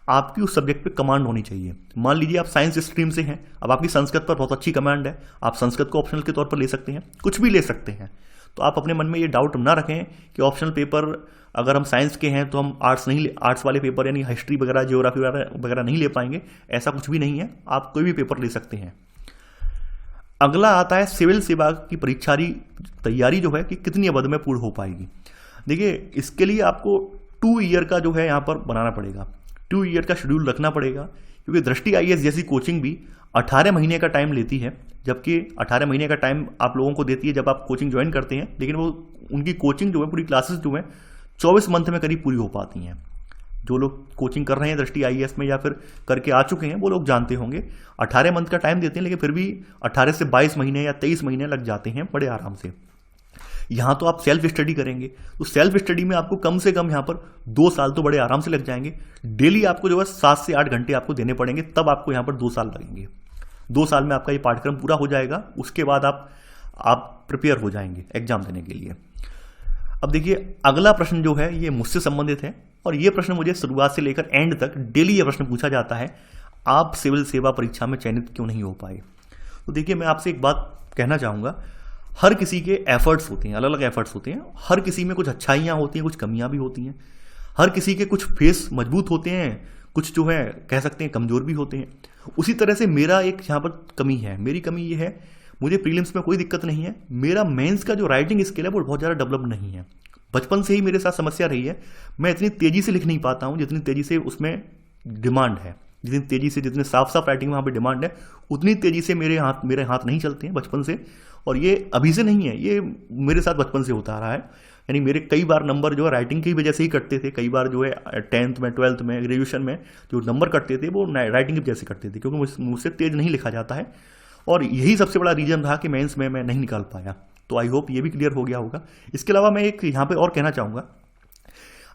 Speaker 1: आपकी उस सब्जेक्ट पे कमांड होनी चाहिए। मान लीजिए आप साइंस स्ट्रीम से हैं, अब आपकी संस्कृत पर बहुत अच्छी कमांड है, आप संस्कृत को ऑप्शनल के तौर पर ले सकते हैं, कुछ भी ले सकते हैं। तो आप अपने मन में ये डाउट ना रखें कि ऑप्शनल पेपर अगर हम साइंस के हैं तो हम आर्ट्स वाले पेपर यानी हिस्ट्री वगैरह, ज्योग्राफी वगैरह नहीं ले पाएंगे, ऐसा कुछ भी नहीं है। आप कोई भी पेपर ले सकते हैं। अगला आता है सिविल सेवा की परीक्षा तैयारी जो है कि कितनी अवधि में पूर्ण हो पाएगी। देखिए, इसके लिए आपको 2 ईयर का जो है यहाँ पर बनाना पड़ेगा, 2 ईयर का शेड्यूल रखना पड़ेगा, क्योंकि दृष्टि IAS जैसी कोचिंग भी 18 महीने का टाइम लेती है, जबकि 18 महीने का टाइम आप लोगों को देती है जब आप कोचिंग ज्वाइन करते हैं, लेकिन वो उनकी कोचिंग जो है, पूरी क्लासेस जो है 24 मंथ में करीब पूरी हो पाती हैं। जो लोग कोचिंग कर रहे हैं दृष्टि IAS में या फिर करके आ चुके हैं वो लोग जानते होंगे, 18 मंथ का टाइम देते हैं, लेकिन फिर भी 18 से 22 महीने या 23 महीने लग जाते हैं बड़े आराम से। यहाँ तो आप सेल्फ स्टडी करेंगे, तो सेल्फ स्टडी में आपको कम से कम यहाँ पर 2 साल तो बड़े आराम से लग जाएंगे। डेली आपको जो है 7 से 8 घंटे आपको देने पड़ेंगे, तब आपको यहाँ पर 2 साल लगेंगे। 2 साल में आपका ये पाठ्यक्रम पूरा हो जाएगा, उसके बाद आप प्रिपेयर हो जाएंगे एग्जाम देने के लिए। अब देखिए, अगला प्रश्न जो है ये मुझसे संबंधित है, और ये प्रश्न मुझे शुरुआत से लेकर एंड तक डेली ये प्रश्न पूछा जाता है, आप सिविल सेवा परीक्षा में चयनित क्यों नहीं हो पाए। तो देखिए, मैं आपसे एक बात कहना चाहूँगा, हर किसी के एफर्ट्स होते हैं, अलग अलग एफर्ट्स होते हैं, हर किसी में कुछ अच्छाइयाँ होती हैं, कुछ कमियाँ भी होती हैं, हर किसी के कुछ फेस मजबूत होते हैं, कुछ जो है कह सकते हैं कमज़ोर भी होते हैं। उसी तरह से मेरा एक यहाँ पर कमी है, मेरी कमी ये है, मुझे प्रीलिम्स में कोई दिक्कत नहीं है, मेरा मेंस का जो राइटिंग स्किल है वो बहुत ज़्यादा डेवलप नहीं है। बचपन से ही मेरे साथ समस्या रही है, मैं इतनी तेज़ी से लिख नहीं पाता हूँ जितनी तेज़ी से उसमें डिमांड है, जितनी तेज़ी से, जितने साफ साफ राइटिंग में वहाँ पे डिमांड है, उतनी तेज़ी से मेरे हाथ नहीं चलते हैं बचपन से। और ये अभी से नहीं है, ये मेरे साथ बचपन से होता आ रहा है। यानी मेरे कई बार नंबर जो है राइटिंग की वजह से ही कटते थे, कई बार जो है 10th में, 12th में, ग्रेजुएशन में जो नंबर कटते थे वो राइटिंग की वजह से कटते थे, क्योंकि मुझसे तेज़ नहीं लिखा जाता है, और यही सबसे बड़ा रीज़न था कि मेंस में मैं नहीं निकाल पाया। तो आई होप ये भी क्लियर हो गया होगा। इसके अलावा मैं एक यहाँ पे और कहना चाहूँगा,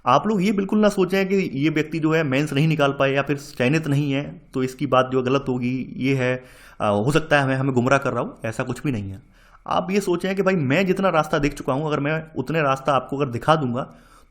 Speaker 1: आप लोग ये बिल्कुल ना सोचें कि ये व्यक्ति जो है मेंस नहीं निकाल पाए या फिर चयनित नहीं है तो इसकी बात जो गलत होगी, ये है, हो सकता है हमें गुमराह कर रहा हूँ, ऐसा कुछ भी नहीं है। आप ये सोचें कि भाई मैं जितना रास्ता देख चुका हूँ, अगर मैं उतने रास्ता आपको अगर दिखा दूंगा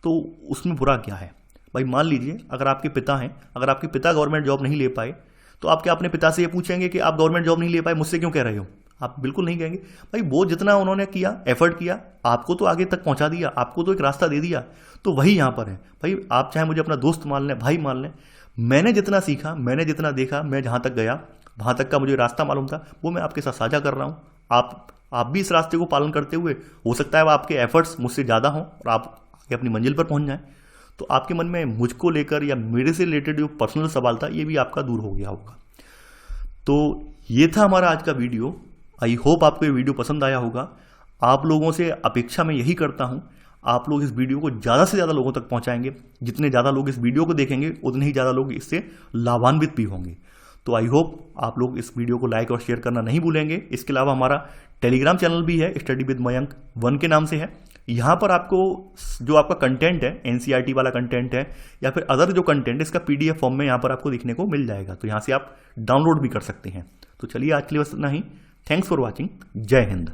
Speaker 1: तो उसमें बुरा क्या है। भाई मान लीजिए अगर आपके पिता हैं, अगर आपके पिता गवर्नमेंट जॉब नहीं ले पाए, तो आप क्या अपने पिता से ये पूछेंगे कि आप गवर्नमेंट जॉब नहीं ले पाए, मुझसे क्यों कह रहे हो? आप बिल्कुल नहीं कहेंगे। भाई वो जितना उन्होंने किया, एफर्ट किया, आपको तो आगे तक पहुंचा दिया, आपको तो एक रास्ता दे दिया, तो वही यहाँ पर है। भाई आप चाहे मुझे अपना दोस्त मान लें, भाई मान लें, मैंने जितना सीखा, मैंने जितना देखा, मैं जहाँ तक गया, वहाँ तक का मुझे रास्ता मालूम था, वो मैं आपके साथ साझा कर रहा हूँ। आप भी इस रास्ते को पालन करते हुए, हो सकता है वो आपके एफर्ट्स मुझसे ज़्यादा हों और आप आगे अपनी मंजिल पर पहुँच जाएँ, तो आपके मन में मुझको लेकर या मेरे से रिलेटेड जो पर्सनल सवाल था ये भी आपका दूर हो गया होगा। तो ये था हमारा आज का वीडियो। आई होप आपको ये वीडियो पसंद आया होगा। आप लोगों से अपेक्षा मैं यही करता हूँ, आप लोग इस वीडियो को ज़्यादा से ज़्यादा लोगों तक पहुँचाएंगे। जितने ज़्यादा लोग इस वीडियो को देखेंगे उतने ही ज़्यादा लोग इससे लाभान्वित भी होंगे। तो आई होप आप लोग इस वीडियो को लाइक और शेयर करना नहीं भूलेंगे। इसके अलावा हमारा टेलीग्राम चैनल भी है, स्टडी विद मयंक 1 के नाम से है। यहाँ पर आपको जो आपका कंटेंट है, NCERT वाला कंटेंट है या फिर अदर जो कंटेंट है, इसका PDF फॉर्म में यहाँ पर आपको दिखने को मिल जाएगा, तो यहाँ से आप डाउनलोड भी कर सकते हैं। तो चलिए आज के लिए बस इतना ही। Thanks for watching. जय हिंद।